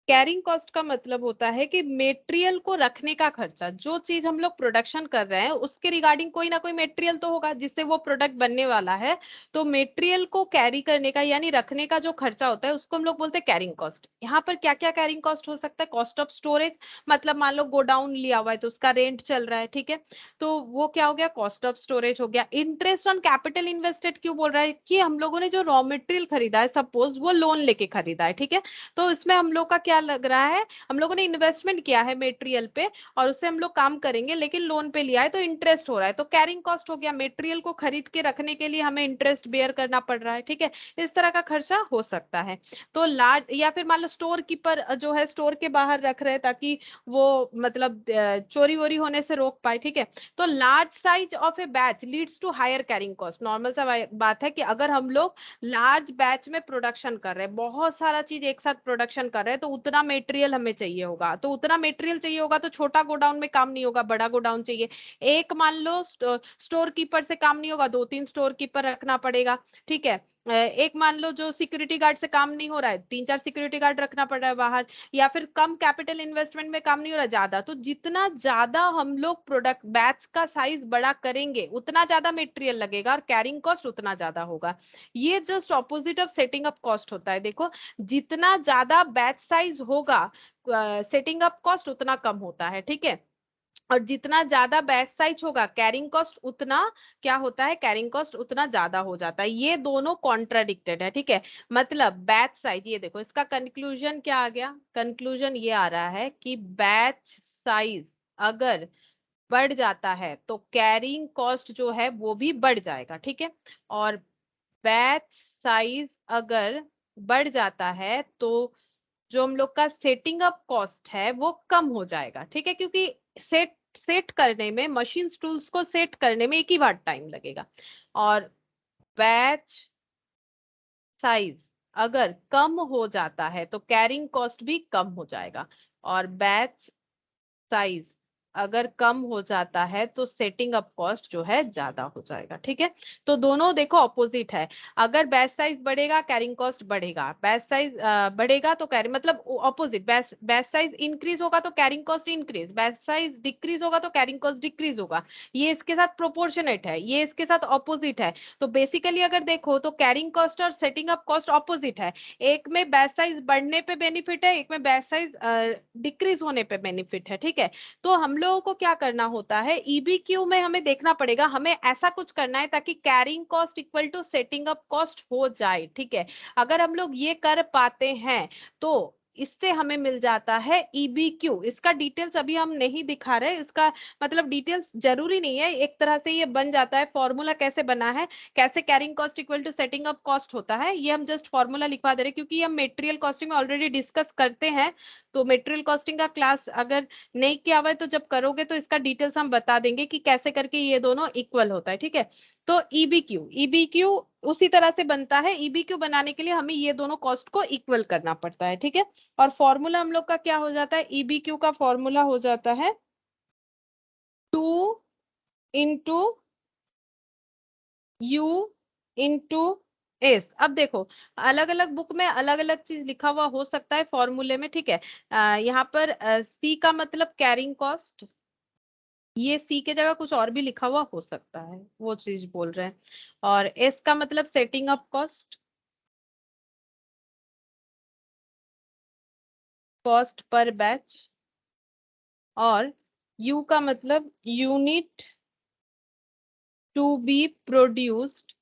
कैरिंग कॉस्ट का मतलब होता है कि मेटेरियल को रखने का खर्चा, जो चीज हम लोग प्रोडक्शन कर रहे हैं उसके रिगार्डिंग कोई ना कोई मेटेरियल तो होगा जिससे वो प्रोडक्ट बनने वाला है, तो मेटेरियल को कैरी करने का यानी रखने का जो खर्चा होता है उसको हम लोग बोलते हैं कैरिंग कॉस्ट। यहाँ पर क्या क्या कैरिंग कॉस्ट हो सकता है, कॉस्ट ऑफ स्टोरेज, मतलब मान लो गोडाउन लिया हुआ है तो उसका रेंट चल रहा है, ठीक है, तो वो क्या हो गया, कॉस्ट ऑफ स्टोरेज हो गया। इंटरेस्ट ऑन कैपिटल इन्वेस्टेड क्यों बोल रहा है, कि हम लोगों ने जो रॉ मटेरियल खरीदा है, सपोज वो लोन लेके खरीदा है, ठीक है, तो इसमें हम लोग का क्या लग रहा है, हम लोगों ने इन्वेस्टमेंट किया है मटेरियल पे और उससे हम लोग काम करेंगे, लेकिन लोन पे लिया है तो इंटरेस्ट हो रहा है, तो कैरिंग कॉस्ट हो गया, मटेरियल को खरीद के रखने के लिए हमें इंटरेस्ट बेयर करना पड़ रहा है। ठीक है, इस तरह का खर्चा हो सकता है। तो लार्ज, या फिर मान लो स्टोर कीपर जो है स्टोर के बाहर रख रहे हैं ताकि वो मतलब चोरी वोरी होने से रोक पाए। ठीक है, तो large size of a batch leads to higher carrying cost, normal सा बात है कि अगर हम लोग लार्ज बैच में प्रोडक्शन कर रहे हैं, बहुत सारा चीज एक साथ प्रोडक्शन कर रहे हैं, तो उतना मटेरियल हमें चाहिए होगा, तो उतना मटेरियल चाहिए होगा तो छोटा गोडाउन में काम नहीं होगा, बड़ा गोडाउन चाहिए। एक मान लो स्टोर कीपर से काम नहीं होगा, 2-3 स्टोर कीपर रखना पड़ेगा। ठीक है, एक मान लो जो सिक्योरिटी गार्ड से काम नहीं हो रहा है, 3-4 सिक्योरिटी गार्ड रखना पड़ रहा है बाहर, या फिर कम कैपिटल इन्वेस्टमेंट में काम नहीं हो रहा ज्यादा, तो जितना ज्यादा हम लोग प्रोडक्ट बैच का साइज बड़ा करेंगे उतना ज्यादा मटेरियल लगेगा और कैरिंग कॉस्ट उतना ज्यादा होगा। ये just opposite of setting up cost होता है। देखो, जितना ज्यादा बैच साइज होगा सेटिंग अप कॉस्ट उतना कम होता है। ठीक है, और जितना ज्यादा बैच साइज होगा कैरिंग कॉस्ट उतना क्या होता है, कैरिंग कॉस्ट उतना ज्यादा हो जाता है। ये दोनों कॉन्ट्राडिक्टेड है, ठीक है। मतलब बैच साइज, ये देखो इसका कंक्लूजन क्या आ गया, कंक्लूजन ये आ रहा है कि बैच साइज अगर बढ़ जाता है तो कैरिंग कॉस्ट जो है वो भी बढ़ जाएगा, ठीक है। और बैच साइज अगर बढ़ जाता है तो जो हम लोग का सेटिंग अप कॉस्ट है वो कम हो जाएगा, ठीक है। क्योंकि सेट सेट करने में, मशीन टूल्स को सेट करने में एक ही बार टाइम लगेगा। और बैच साइज अगर कम हो जाता है तो कैरिंग कॉस्ट भी कम हो जाएगा। और बैच साइज अगर कम हो जाता है तो सेटिंग अप कॉस्ट जो है ज्यादा हो जाएगा, ठीक है। तो दोनों देखो ऑपोजिट है। अगर बैच साइज बढ़ेगा कैरिंग कॉस्ट बढ़ेगा, बैच साइज बढ़ेगा तो कैरिंग, मतलब ऑपोजिट, बैच साइज इंक्रीज होगा तो carrying cost increase, batch size decrease होगा तो कैरिंग कॉस्ट डिक्रीज होगा। ये इसके साथ प्रोपोर्शनेट है, ये इसके साथ ऑपोजिट है। तो बेसिकली अगर देखो तो कैरिंग कॉस्ट और सेटिंग अप कॉस्ट ऑपोजिट है। एक में बैच साइज बढ़ने पे बेनिफिट है, एक में बैच साइज डिक्रीज होने पे बेनिफिट है, ठीक है। तो हम लोगों को क्या करना होता है, ईबीक्यू में हमें देखना पड़ेगा, हमें ऐसा कुछ करना है ताकि carrying cost equal to setting up cost हो जाए, ठीक है। अगर हम लोग ये कर पाते हैं तो इससे हमें मिल जाता है ईबीक्यू। इसका डिटेल्स अभी हम नहीं दिखा रहे, इसका मतलब डिटेल्स जरूरी नहीं है, एक तरह से ये बन जाता है। फॉर्मूला कैसे बना है, कैसे carrying cost equal to setting up cost होता है, ये हम जस्ट फॉर्मूला लिखवा दे रहे हैं क्योंकि हम मटेरियल कॉस्टिंग में ऑलरेडी डिस्कस करते हैं। तो मटेरियल कॉस्टिंग का क्लास अगर नहीं किया हुआ है तो जब करोगे तो इसका डिटेल्स हम बता देंगे कि कैसे करके ये दोनों इक्वल होता है, ठीक है। तो ईबीक्यू उसी तरह से बनता है। ईबीक्यू बनाने के लिए हमें ये दोनों कॉस्ट को इक्वल करना पड़ता है, ठीक है। और फॉर्मूला हम लोग का क्या हो जाता है, ईबीक्यू का फॉर्मूला हो जाता है 2 इंटू यू इंटू एस। अब देखो अलग अलग बुक में अलग अलग चीज लिखा हुआ हो सकता है फॉर्मूले में, ठीक है। यहाँ पर सी का मतलब कैरिंग कॉस्ट, ये सी के जगह कुछ और भी लिखा हुआ हो सकता है, वो चीज बोल रहे हैं। और एस का मतलब setting up cost, cost per batch. और यू का मतलब unit to be produced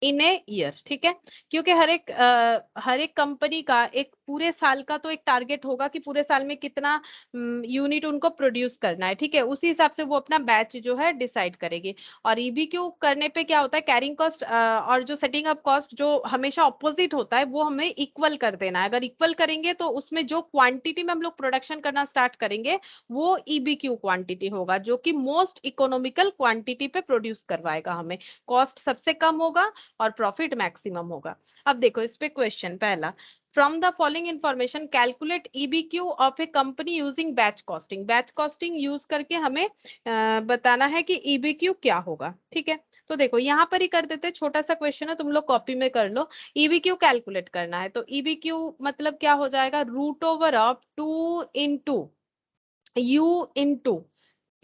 in a year, ठीक है। क्योंकि हर एक कंपनी का एक पूरे साल का तो एक टारगेट होगा कि पूरे साल में कितना यूनिट उनको प्रोड्यूस करना है, ठीक है। उसी हिसाब से वो अपना बैच जो है डिसाइड करेगी। और ईबीक्यू करने पे क्या होता है, कैरिंग कॉस्ट और जो सेटिंग अप कॉस्ट जो हमेशा ऑपोजिट होता है वो हमें इक्वल कर देना है। अगर इक्वल करेंगे तो उसमें जो क्वांटिटी में हम लोग प्रोडक्शन करना स्टार्ट करेंगे वो ईबीक्यू क्वांटिटी होगा, जो कि मोस्ट इकोनॉमिकल क्वांटिटी पे प्रोड्यूस करवाएगा हमें। कॉस्ट सबसे कम होगा और प्रॉफिट मैक्सिमम होगा। अब देखो इस पे क्वेश्चन पहला, from the following information calculate EBQ of a company using batch costing. Batch costing use करके हमें बताना है कि ईबीक्यू क्या होगा, ठीक है। तो देखो यहाँ पर ही कर देते, छोटा सा क्वेश्चन है, तुम लोग कॉपी में कर लो। ईबीक्यू कैलकुलेट करना है तो ईबीक्यू मतलब क्या हो जाएगा, root over of 2 into U into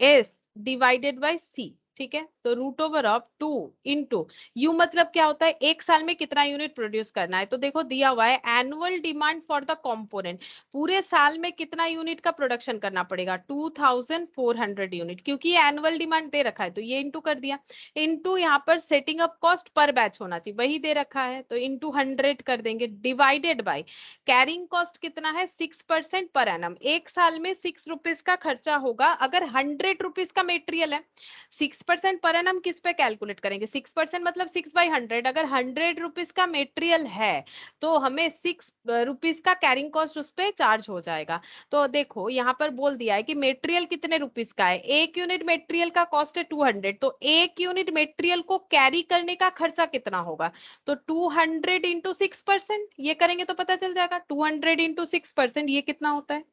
S divided by C, ठीक है। तो root over of 2 into U मतलब क्या होता है, एक साल में कितना यूनिट प्रोड्यूस करना है। तो देखो दिया हुआ है annual demand for the component, पूरे साल में कितना यूनिट का प्रोडक्शन करना पड़ेगा, 2400 यूनिट, क्योंकि ये एनुअल डिमांड दे रखा है तो ये इंटू कर दिया। इंटू यहाँ पर setting up cost per batch होना चाहिए, वही दे रखा है तो इंटू 100 कर देंगे, डिवाइडेड बाय कैरिंग कॉस्ट कितना है 6% पर एनम। एक साल में 6 रुपीज का खर्चा होगा अगर 100 रुपीज का मेटेरियल है। 6% पर एनम किस पे कैलकुलेट करेंगे, 6% मतलब 6/100। अगर 100 रुपीज का मेटेरियल है तो हमें 6 रुपीज का कैरिंग कॉस्ट उस पर चार्ज हो जाएगा। तो देखो यहाँ पर बोल दिया है कि मेटेरियल कितने रुपीज का है, एक यूनिट मेटेरियल का कॉस्ट है 200, तो एक यूनिट मेटेरियल को कैरी करने का खर्चा कितना होगा। तो 200 इंटू 6%, ये करेंगे तो पता चल जाएगा 200 इंटू 6% ये कितना होता है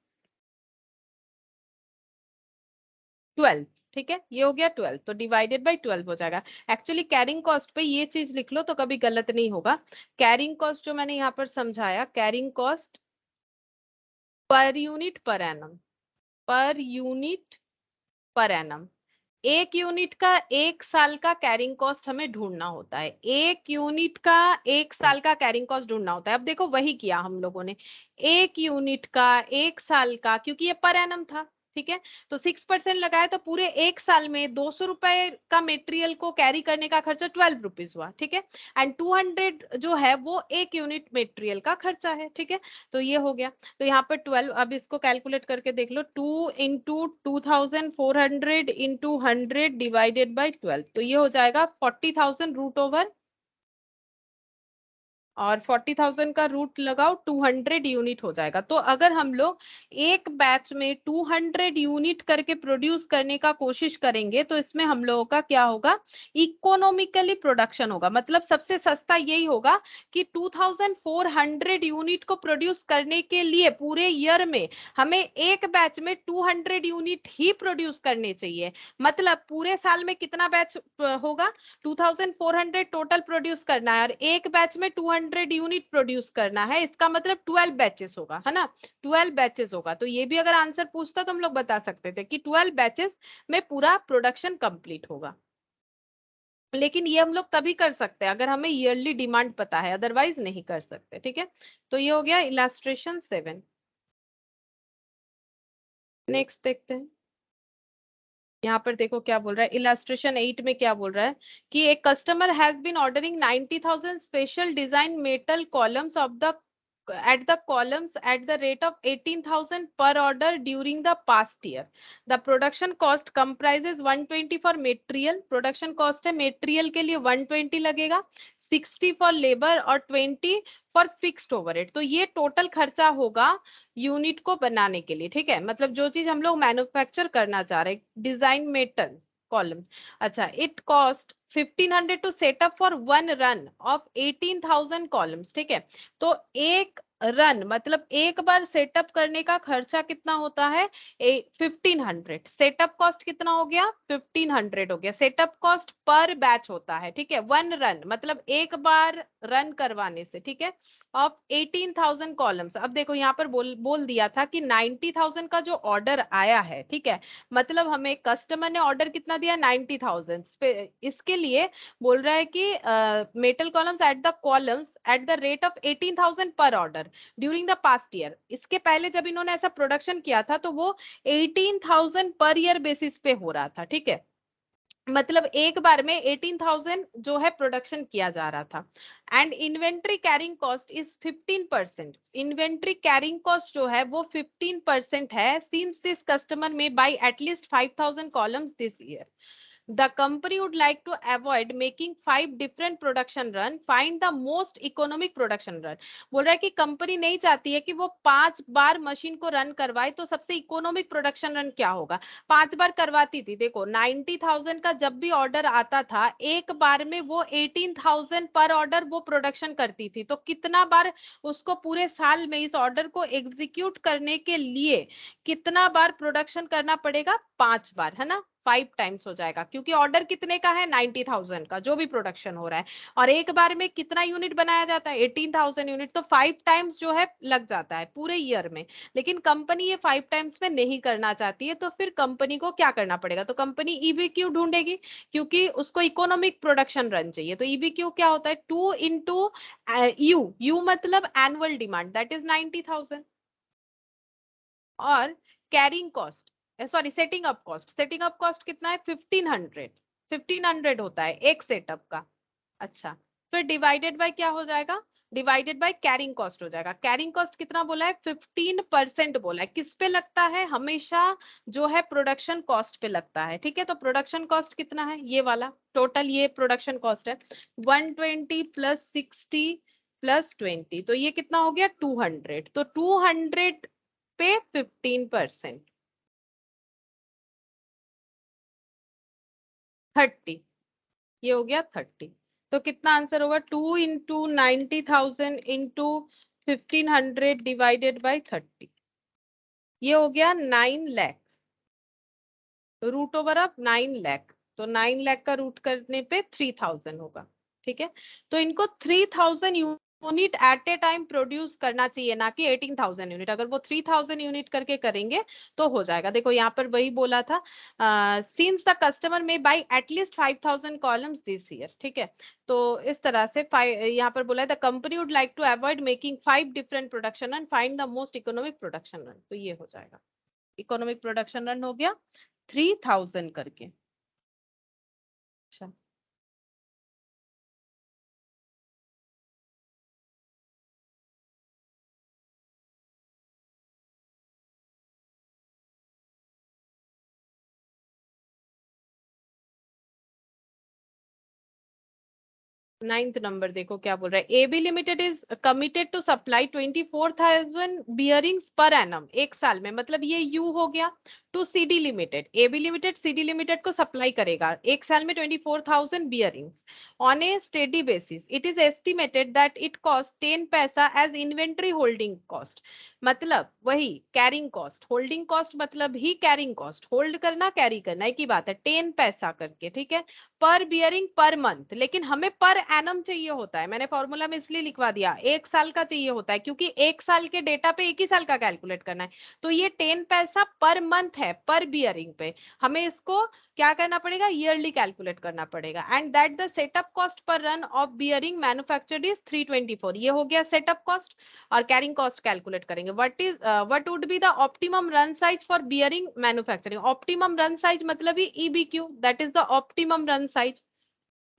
12, ठीक है। ये हो गया 12, तो डिवाइडेड बाय 12 हो जाएगा। एक्चुअली कैरिंग कॉस्ट पे ये चीज लिख लो तो कभी गलत नहीं होगा। कैरिंग कॉस्ट जो मैंने यहाँ पर समझाया, carrying cost per unit per annum, पर यूनिट पर एनम। एक यूनिट का एक साल का कैरिंग कॉस्ट हमें ढूंढना होता है, एक यूनिट का एक साल का कैरिंग कॉस्ट ढूंढना होता है। अब देखो वही किया हम लोगों ने, एक यूनिट का एक साल का, क्योंकि ये पर एनम था, ठीक है। तो 6% लगाया तो पूरे एक साल में 200 रुपए का मेटेरियल को कैरी करने का खर्चा 12 रुपीज हुआ, ठीक है। एंड 200 जो है वो एक यूनिट मेटेरियल का खर्चा है, ठीक है। तो ये हो गया। तो यहाँ पर 12, अब इसको कैलकुलेट करके देख लो, 2 इंटू 2400 इंटू 100 डिवाइडेड बाई 12, तो ये हो जाएगा 40,000 रूट ओवर, और 40,000 का रूट लगाओ 200 यूनिट हो जाएगा। तो अगर हम लोग एक बैच में 200 यूनिट करके प्रोड्यूस करने का कोशिश करेंगे तो इसमें हम लोगों का क्या होगा, इकोनॉमिकली प्रोडक्शन होगा। मतलब सबसे सस्ता यही होगा कि 2400 यूनिट को प्रोड्यूस करने के लिए पूरे ईयर में हमें एक बैच में 200 यूनिट ही प्रोड्यूस करने चाहिए। मतलब पूरे साल में कितना बैच होगा, 2400 टोटल प्रोड्यूस करना है और एक बैच में 200 यूनिट प्रोड्यूस करना है, इसका मतलब 12 बैचेस होगा, है ना। 12 बैचेस होगा। तो ये भी अगर आंसर पूछता तो हम लोग बता सकते थे कि 12 बैचेस में पूरा प्रोडक्शन कंप्लीट होगा। लेकिन ये हम लोग तभी कर सकते हैं अगर हमें ईयरली डिमांड पता है, अदरवाइज नहीं कर सकते, ठीक है। तो ये हो गया इलास्ट्रेशन 7। नेक्स्ट देखते हैं। यहाँ पर देखो क्या बोल रहा है, इलास्ट्रेशन 8 में क्या बोल रहा है कि एक customer has been ordering 90,000 special design metal columns of the at the columns at the rate of 18,000 per order during the past year. The production cost comprises 120 for material, production cost है material के लिए 120 लगेगा, 60 for labor और 20 for fixed overhead। तो ये total खर्चा होगा unit को बनाने के लिए, ठीक है। मतलब जो चीज हम लोग मैन्युफैक्चर करना चाह रहे हैं, डिजाइन मेटल कॉलम, अच्छा, it cost 1500 to setup for one run of 18,000 columns, ठीक है। तो एक रन मतलब एक बार सेटअप करने का खर्चा कितना होता है, 1500। सेटअप कॉस्ट कितना हो गया, 1500 हो गया। सेटअप कॉस्ट पर बैच होता है, ठीक है। वन रन मतलब एक बार रन करवाने से, ठीक है, ऑफ 18,000 कॉलम्स। अब देखो यहाँ पर बोल दिया था कि 90,000 का जो ऑर्डर आया है, ठीक है, मतलब हमें कस्टमर ने ऑर्डर कितना दिया, 90,000। इसके लिए बोल रहा है कि metal columns at the rate of 18,000 पर order during the past year. इसके पहले जब इन्होंने ऐसा प्रोडक्शन किया था तो वो 18,000 पर ईयर बेसिस पे हो रहा था, ठीक है। मतलब एक बार में 18,000 जो है प्रोडक्शन किया जा रहा था। And inventory carrying cost is 15%। Inventory carrying cost जो है वो 15% है, सिंस दिस कस्टमर में bye at least 5,000 columns this year. The company would like to avoid making 5 different production run. Find the most economic production run. बोल रहा है कि company नहीं चाहती है कि वो 5 बार मशीन को रन करवाए, तो सबसे इकोनॉमिक प्रोडक्शन रन क्या होगा। 5 बार करवाती थी, देखो 90,000 का जब भी ऑर्डर आता था एक बार में वो 18,000 पर ऑर्डर वो प्रोडक्शन करती थी। तो कितना बार उसको पूरे साल में इस ऑर्डर को एग्जीक्यूट करने के लिए कितना बार प्रोडक्शन करना पड़ेगा, 5 बार, है ना। 5 टाइम्स हो जाएगा, क्योंकि ऑर्डर कितने का है, 90,000 का जो भी प्रोडक्शन हो रहा है, और एक बार में कितना यूनिट बनाया जाता है, 18,000 यूनिट। तो 5 टाइम्स जो है लग जाता है पूरे ईयर में। लेकिन कंपनी ये 5 टाइम्स में नहीं करना चाहती है, तो फिर कंपनी को क्या करना पड़ेगा, तो कंपनी ईबीक्यू ढूंढेगी, क्योंकि उसको इकोनॉमिक प्रोडक्शन रन चाहिए। तो ईबीक्यू क्या होता है, 2 इंटू यू मतलब एनुअल डिमांड, दैट इज 90,000, और carrying cost, sorry setting up cost, setting up cost कितना है, 1500 होता है एक सेटअप का। अच्छा, फिर डिवाइडेड बाय क्या हो जाएगा, डिवाइडेड बाय कैरिंग कॉस्ट हो जाएगा। कैरिंग कॉस्ट कितना बोला है, 15% बोला है। किस पे लगता है, हमेशा जो है प्रोडक्शन कॉस्ट पे लगता है, ठीक है। तो प्रोडक्शन कॉस्ट कितना है, ये वाला टोटल, ये प्रोडक्शन कॉस्ट है 120 प्लस 60 प्लस 20, तो ये कितना हो गया 200। तो 200 पे 15%, 30, ये हो गया 30। तो कितना आंसर होगा, 2 इंटू 90,000 इंटू 1500 डिवाइडेड बाई 30, ये हो गया 9 lakh, root over of 9 lakh. तो 9 लाख का रूट करने पे 3,000 होगा, ठीक है। तो इनको 3,000 unit at a time produce करना चाहिए, ना कि 18,000 यूनिट। अगर वो 3,000 यूनिट करके करेंगे तो हो जाएगा। देखो यहाँ पर वही बोला था, सिंस द कस्टमर में by at least 5,000 columns this year, ठीक है। तो इस तरह से यहाँ पर बोला है the company would like to avoid making 5 different production and find the most economic production run. तो ये हो जाएगा। इकोनॉमिक प्रोडक्शन रन हो गया 3000 करके। अच्छा, नाइन्थ नंबर देखो क्या बोल रहा है। AB limited is committed to supply 24,000 bearings per annum, एक साल में, मतलब ये यू हो गया। To CD limited, AB limited CD limited को सप्लाई करेगा एक साल में 24,000 bearings on a steady basis. It is estimated that it cost 10 paisa as inventory holding cost, मतलब वही कैरिंग कॉस्ट, होल्डिंग कॉस्ट मतलब ही कैरिंग कॉस्ट, होल्ड करना कैरी करना एक ही बात है, 10 पैसा करके, ठीक है, पर बियरिंग पर मंथ। लेकिन हमें पर एनम चाहिए होता है, मैंने फॉर्मूला में इसलिए लिखवा दिया एक साल का चाहिए होता है, क्योंकि एक साल के डेटा पे एक ही साल का कैलकुलेट करना है। तो ये 10 पैसा पर मंथ है पर बियरिंग पे, हमें इसको क्या करना पड़ेगा, ईयरली कैलकुलेट करना पड़ेगा। And that the setup cost per run of bearing manufactured is 324, ये हो गया सेटअप कॉस्ट। और कैरिंग कॉस्ट कैलकुलेट करेंगे, what would be the optimum run size for bearing manufacturing. Optimum run size मतलब ही EBQ, that is the optimum run size.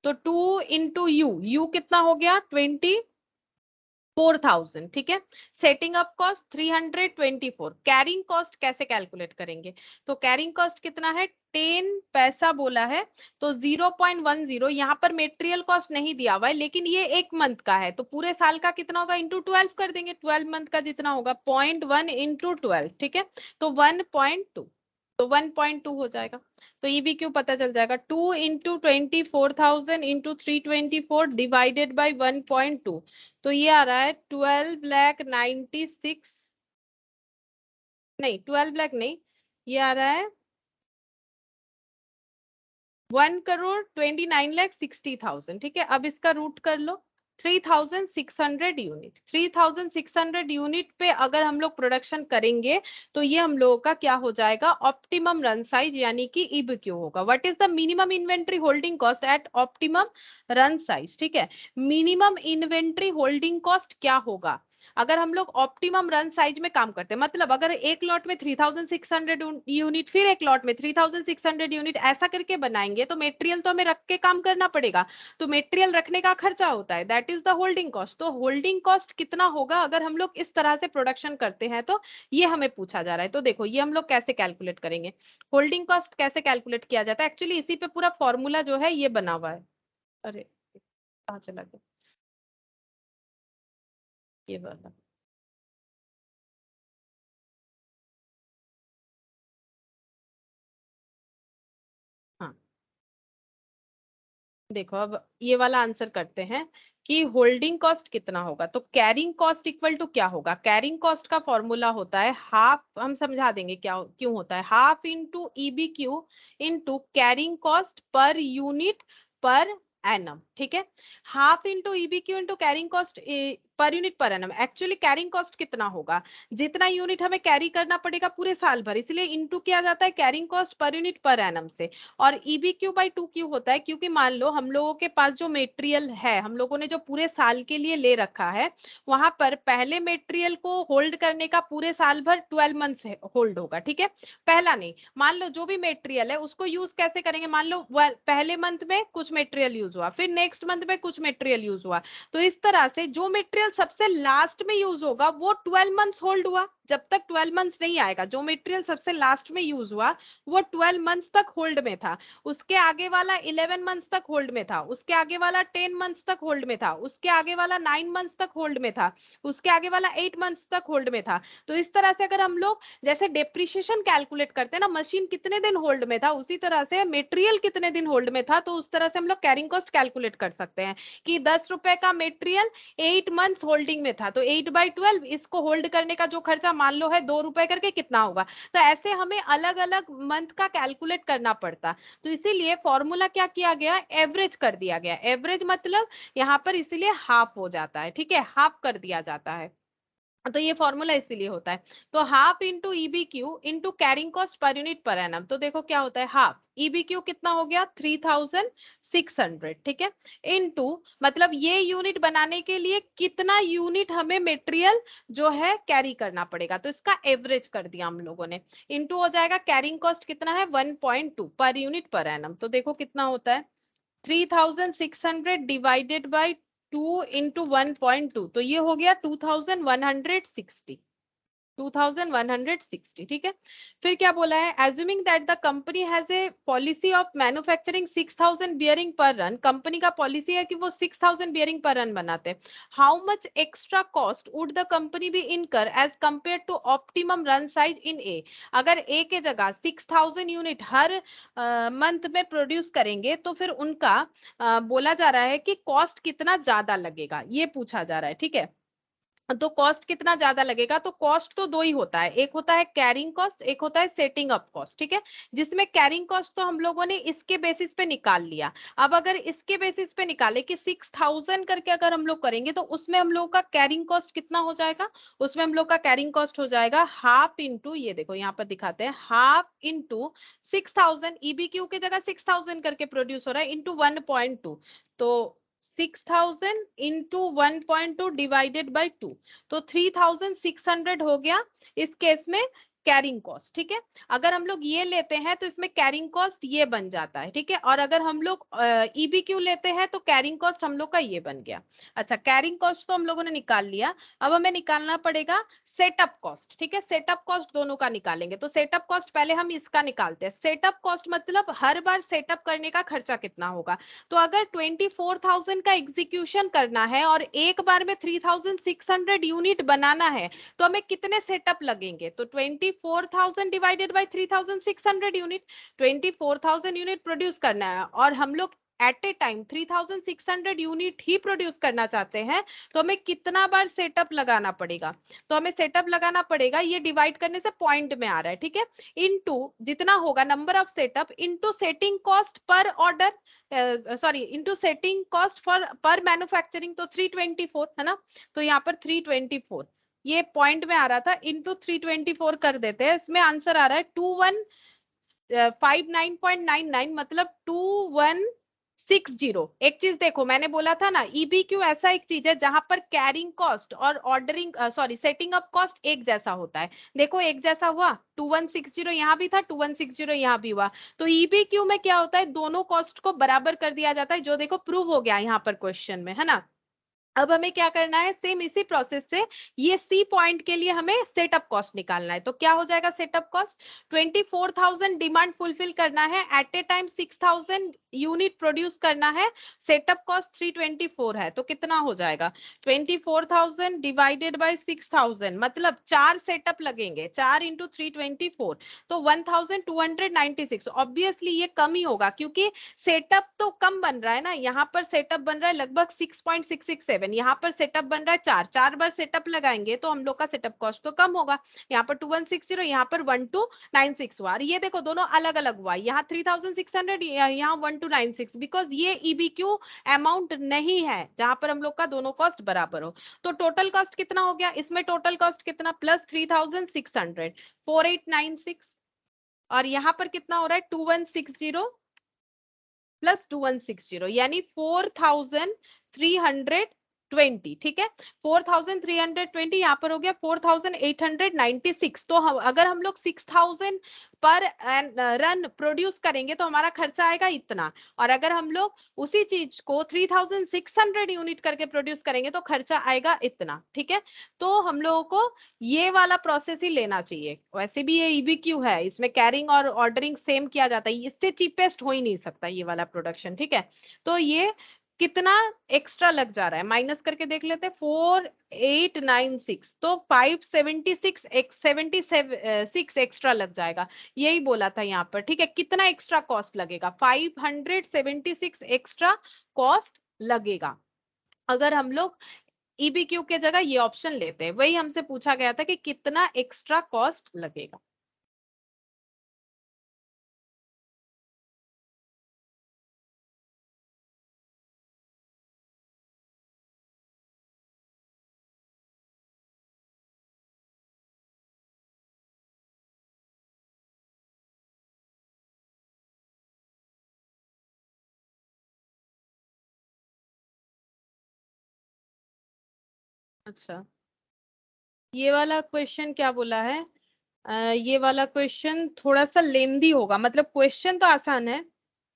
तो 2 into you कितना हो गया 24,000, ठीक है। Setting up cost 324। Carrying cost कैसे कैलकुलेट करेंगे, तो कैरिंग कॉस्ट कितना है 10 पैसा बोला है, तो 0.10, यहाँ पर मेटेरियल कॉस्ट नहीं दिया हुआ है, लेकिन ये एक मंथ का है, तो पूरे साल का कितना होगा इंटू 12 कर देंगे, 12 मंथ का जितना होगा 0.1 इंटू 12, ठीक है, तो 1.2, तो 1.2 हो जाएगा। तो ईबीक्यू पता चल जाएगा, 2 इंटू 24,000 इंटू 324 डिवाइडेड बाई 1.2, तो ये आ रहा है 12,96, नहीं 12 लाख नहीं, ये आ रहा है 1,29,60,000, ठीक है। अब इसका रूट कर लो, 3,600 यूनिट, 3,600 यूनिट पे अगर हम लोग प्रोडक्शन करेंगे तो ये हम लोगों का क्या हो जाएगा, ऑप्टिमम रन साइज यानी कि ईबीक्यू होगा। What is the minimum inventory holding cost at optimum run size, ठीक है। मिनिमम इन्वेंट्री होल्डिंग कॉस्ट क्या होगा अगर हम लोग ऑप्टिमम रन साइज में काम करते हैं, मतलब अगर एक लॉट में 3,600 यूनिट, फिर एक लॉट में 3,600 यूनिट, ऐसा करके बनाएंगे तो मेटेरियल तो हमें रख के काम करना पड़ेगा, तो मेटेरियल रखने का खर्चा होता है, that is the holding cost. तो होल्डिंग कॉस्ट कितना होगा अगर हम लोग इस तरह से प्रोडक्शन करते हैं, तो ये हमें पूछा जा रहा है। तो देखो ये हम लोग कैसे कैलकुलेट करेंगे, होल्डिंग कॉस्ट कैसे कैलकुलेट किया जाता है, एक्चुअली इसी पे पूरा फॉर्मूला जो है ये बना हुआ है। अरे कहाँ चला गया ये वाला, हाँ देखो अब ये वाला आंसर करते हैं कि होल्डिंग कॉस्ट कितना होगा, तो कैरिंग कॉस्ट इक्वल टू क्या होगा, कैरिंग कॉस्ट का फॉर्मूला होता है हाफ, हम समझा देंगे क्या क्यों होता है, half into EBQ into carrying cost per unit per annum, ठीक है। Half into EBQ into carrying cost per unit per annum, actually carrying cost कितना होगा, जितना यूनिट हमें कैरी करना पड़ेगा पूरे साल भर, इसलिए इंटू किया जाता है carrying cost per unit per annum से। और ईबीक्यू बाई 2Q होता है क्योंकि मान लो हम लोगों के पास जो मेटेरियल है, हम लोगों ने जो पूरे साल के लिए ले रखा है, वहां पर पहले मेटेरियल को होल्ड करने का पूरे साल भर 12 मंथ्स होल्ड होगा, ठीक है। पहला नहीं, मान लो जो भी मेटेरियल है उसको यूज कैसे करेंगे, मान लो पहले मंथ में कुछ मेटेरियल यूज हुआ, फिर नेक्स्ट मंथ में कुछ मेटेरियल यूज हुआ, तो इस तरह से जो मेटेरियल सबसे लास्ट में यूज होगा वो 12 मंथ्स होल्ड हुआ, जब तक 12 मंथ्स नहीं आएगा जो मेटेरियल सबसे लास्ट में यूज हुआ वो 12 मंथ्स तक होल्ड में था, उसके आगे वाला 11 मंथ्स तक होल्ड में था, उसके आगे वाला 10 मंथ्स तक होल्ड में था, उसके आगे वाला 9 मंथ्स तक होल्ड में था, उसके आगे वाला 8 मंथ्स तक होल्ड में था। तो इस तरह से अगर हम लोग जैसे डेप्रिसिएशन कैलकुलेट करते हैं ना, मशीन कितने दिन होल्ड में था, उसी तरह से मेटेरियल कितने दिन होल्ड में था, तो उस तरह से हम लोग कैरिंग कॉस्ट कैलकुलेट कर सकते हैं कि 10 रुपए का मेटेरियल 8 मंथ्स होल्डिंग में था, तो 8/12 इसको होल्ड करने का जो खर्चा मान लो है 2 रुपए करके कितना होगा। तो ऐसे हमें अलग अलग मंथ का कैलकुलेट करना पड़ता, तो इसीलिए फॉर्मूला क्या किया गया, एवरेज कर दिया गया, एवरेज मतलब यहाँ पर इसीलिए हाफ हो जाता है, ठीक है, हाफ कर दिया जाता है। तो ये फॉर्मूला इसीलिए होता है। तो half into EBQ into carrying cost per unit per annum, तो देखो क्या होता है, हाफ ईबीक्यू कितना हो गया 3600, ठीक है, इनटू मतलब ये यूनिट बनाने के लिए कितना यूनिट हमें मटेरियल जो है कैरी करना पड़ेगा, तो इसका एवरेज कर दिया हम लोगों ने, इनटू हो जाएगा कैरिंग कॉस्ट कितना है 1.2 पर यूनिट पर एनम, तो देखो कितना होता है 3600 डिवाइडेड बाई 2 इंटू 1.2, तो ये हो गया 2160, 2160, ठीक है। फिर क्या बोला है, assuming that the company has a policy of manufacturing 6000 bearing per run, company का पॉलिसी है कि वो 6000 बियरिंग पर रन बनाते हैं, how much extra cost would the company be incur as compare to optimum run size in a, अगर A के जगह 6000 unit हर मंथ में प्रोड्यूस करेंगे तो फिर उनका बोला जा रहा है कि कॉस्ट कितना ज्यादा लगेगा, ये पूछा जा रहा है, ठीक है। तो कॉस्ट कितना ज्यादा लगेगा, तो कॉस्ट तो दो ही होता है, एक होता है कैरिंग कॉस्ट, एक होता है सेटिंग अप कॉस्ट, ठीक है, जिसमें कैरिंग कॉस्ट तो हम लोगों ने इसके बेसिस पे निकाल लिया। अब अगर इसके बेसिस पे निकाले कि 6000 करके अगर हम लोग करेंगे तो उसमें हम लोग का कैरिंग कॉस्ट कितना हो जाएगा, उसमें हम लोग का कैरिंग कॉस्ट हो जाएगा हाफ इंटू, ये देखो यहाँ पर दिखाते हैं, हाफ इंटू 6000, ईबीक्यू की जगह 6000 करके प्रोड्यूस हो रहा है, इंटू 1.2, तो 6000 इंटू 1.2 डिवाइडेड बाई 2, तो 3600 हो गया इस केस में कैरिंग कॉस्ट, ठीक है। अगर हम लोग ये लेते हैं तो इसमें कैरिंग कॉस्ट ये बन जाता है, ठीक है, और अगर हम लोग ईबीक्यू लेते हैं तो कैरिंग कॉस्ट हम लोग का ये बन गया। अच्छा, कैरिंग कॉस्ट तो हम लोगों ने निकाल लिया, अब हमें निकालना पड़ेगा सेटअप कॉस्ट, ठीक है, सेटअप कॉस्ट दोनों का निकालेंगे, तो सेटअप कॉस्ट पहले हम इसका निकालते हैं, सेटअप कॉस्ट मतलब हर बार सेटअप करने का खर्चा कितना होगा, तो अगर 24,000 का एग्जीक्यूशन करना है और एक बार में 3600 यूनिट बनाना है तो हमें कितने सेटअप लगेंगे, तो 24,000 divided by 3600 unit, 24,000 unit produce करना है और हम लोग एट ए टाइम 3600 यूनिट ही प्रोड्यूस करना चाहते हैं, तो हमें कितना बार सेटअप लगाना पड़ेगा, तो हमें सेटअप लगाना पड़ेगा, ये डिवाइड करने से पॉइंट में आ रहा है, ठीक है, इनटू जितना होगा number of setup into setting cost per order, sorry into setting cost for पर मैन्युफैक्चरिंग, तो 324 है ना, तो यहाँ पर 324 ये पॉइंट में आ रहा था, इंटू 324 कर देते हैं, इसमें आंसर आ रहा है 2159.99, मतलब 2160। एक चीज देखो, मैंने बोला था ना ईबीक्यू ऐसा एक चीज है जहां पर कैरिंग कॉस्ट और ordering sorry setting up cost एक जैसा होता है, देखो एक जैसा हुआ, 2160 यहाँ भी था, 2160 यहाँ भी हुआ, तो ईबीक्यू में क्या होता है, दोनों कॉस्ट को बराबर कर दिया जाता है, जो देखो प्रूव हो गया यहाँ पर क्वेश्चन में, है ना। अब हमें क्या करना है, सेम इसी प्रोसेस से ये सी पॉइंट के लिए हमें सेटअप कॉस्ट निकालना है, तो क्या हो जाएगा सेटअप कॉस्ट, 24,000 डिमांड फुलफिल करना है, at a time 6000 unit produce करना है, सेटअप कॉस्ट 324 है, तो कितना हो जाएगा 24,000 डिवाइडेड बाय 6000, मतलब 4 सेटअप लगेंगे, 4 इंटू 324, तो 1296, ऑब्वियसली ये कम ही होगा क्योंकि सेटअप तो कम बन रहा है ना, यहाँ पर सेटअप बन रहा है लगभग 6.667, यहाँ पर सेटअप बन रहा है 4 बार सेटअप लगाएंगे तो हम लोग का सेटअप कॉस्ट तो कम होगा, यहाँ पर 2160, यहाँ पर 1296 हुआ, ये देखो दोनों अलग अलग हुआ, यहाँ 3600, यहाँ 1296, बिकॉज ये ईबीक्यू अमाउंट नहीं है जहां पर हम लोग का दोनों कॉस्ट बराबर हो। तो टोटल कॉस्ट कितना हो गया, इसमें टोटल कॉस्ट कितना प्लस 3600, 4896, और यहाँ पर कितना हो रहा है 2160 प्लस 2160, यानी 4320, ठीक है, 4320, यहाँ पर हो गया 4896, तो अगर हम लोग 6000 पर रन प्रोड्यूस करेंगे तो हमारा खर्चा आएगा इतना, और अगर हम लोग उसी चीज को 3600 यूनिट करके प्रोड्यूस करेंगे तो खर्चा आएगा इतना, ठीक है। तो हम लोगों को ये वाला प्रोसेस ही लेना चाहिए, वैसे भी ये ईबीक्यू है, इसमें कैरिंग और ऑर्डरिंग सेम किया जाता है, इससे चीपेस्ट हो ही नहीं सकता ये वाला प्रोडक्शन, ठीक है। तो ये कितना एक्स्ट्रा लग जा रहा है, माइनस करके देख लेते हैं, 4896, तो 576 एक्स्ट्रा लग जाएगा, यही बोला था यहाँ पर, ठीक है, कितना एक्स्ट्रा कॉस्ट लगेगा, 576 एक्स्ट्रा कॉस्ट लगेगा अगर हम लोग ईबीक्यू के जगह ये ऑप्शन लेते हैं, वही हमसे पूछा गया था कि कितना एक्स्ट्रा कॉस्ट लगेगा। अच्छा, ये वाला क्वेश्चन क्या बोला है? ये वाला क्वेश्चन थोड़ा सा लेंदी होगा, मतलब क्वेश्चन तो आसान है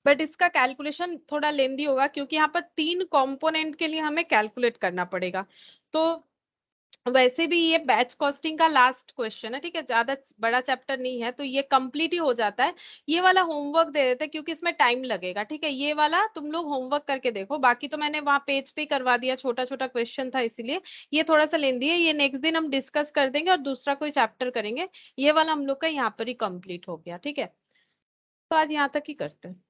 बट इसका कैलकुलेशन थोड़ा लेंदी होगा, क्योंकि यहाँ पर 3 कंपोनेंट के लिए हमें कैलकुलेट करना पड़ेगा। तो वैसे भी ये बैच कॉस्टिंग का लास्ट क्वेश्चन है, ठीक है, ज्यादा बड़ा चैप्टर नहीं है, तो ये कंप्लीट ही हो जाता है। ये वाला होमवर्क दे देते हैं क्योंकि इसमें टाइम लगेगा, ठीक है। ये वाला तुम लोग होमवर्क करके देखो, बाकी तो मैंने वहाँ पेज पे ही करवा दिया, छोटा छोटा क्वेश्चन था इसीलिए। ये थोड़ा सा लेंदी है, ये नेक्स्ट दिन हम डिस्कस कर देंगे और दूसरा कोई चैप्टर करेंगे। ये वाला हम लोग का यहाँ पर ही कंप्लीट हो गया, ठीक है। तो आज यहाँ तक ही करते हैं।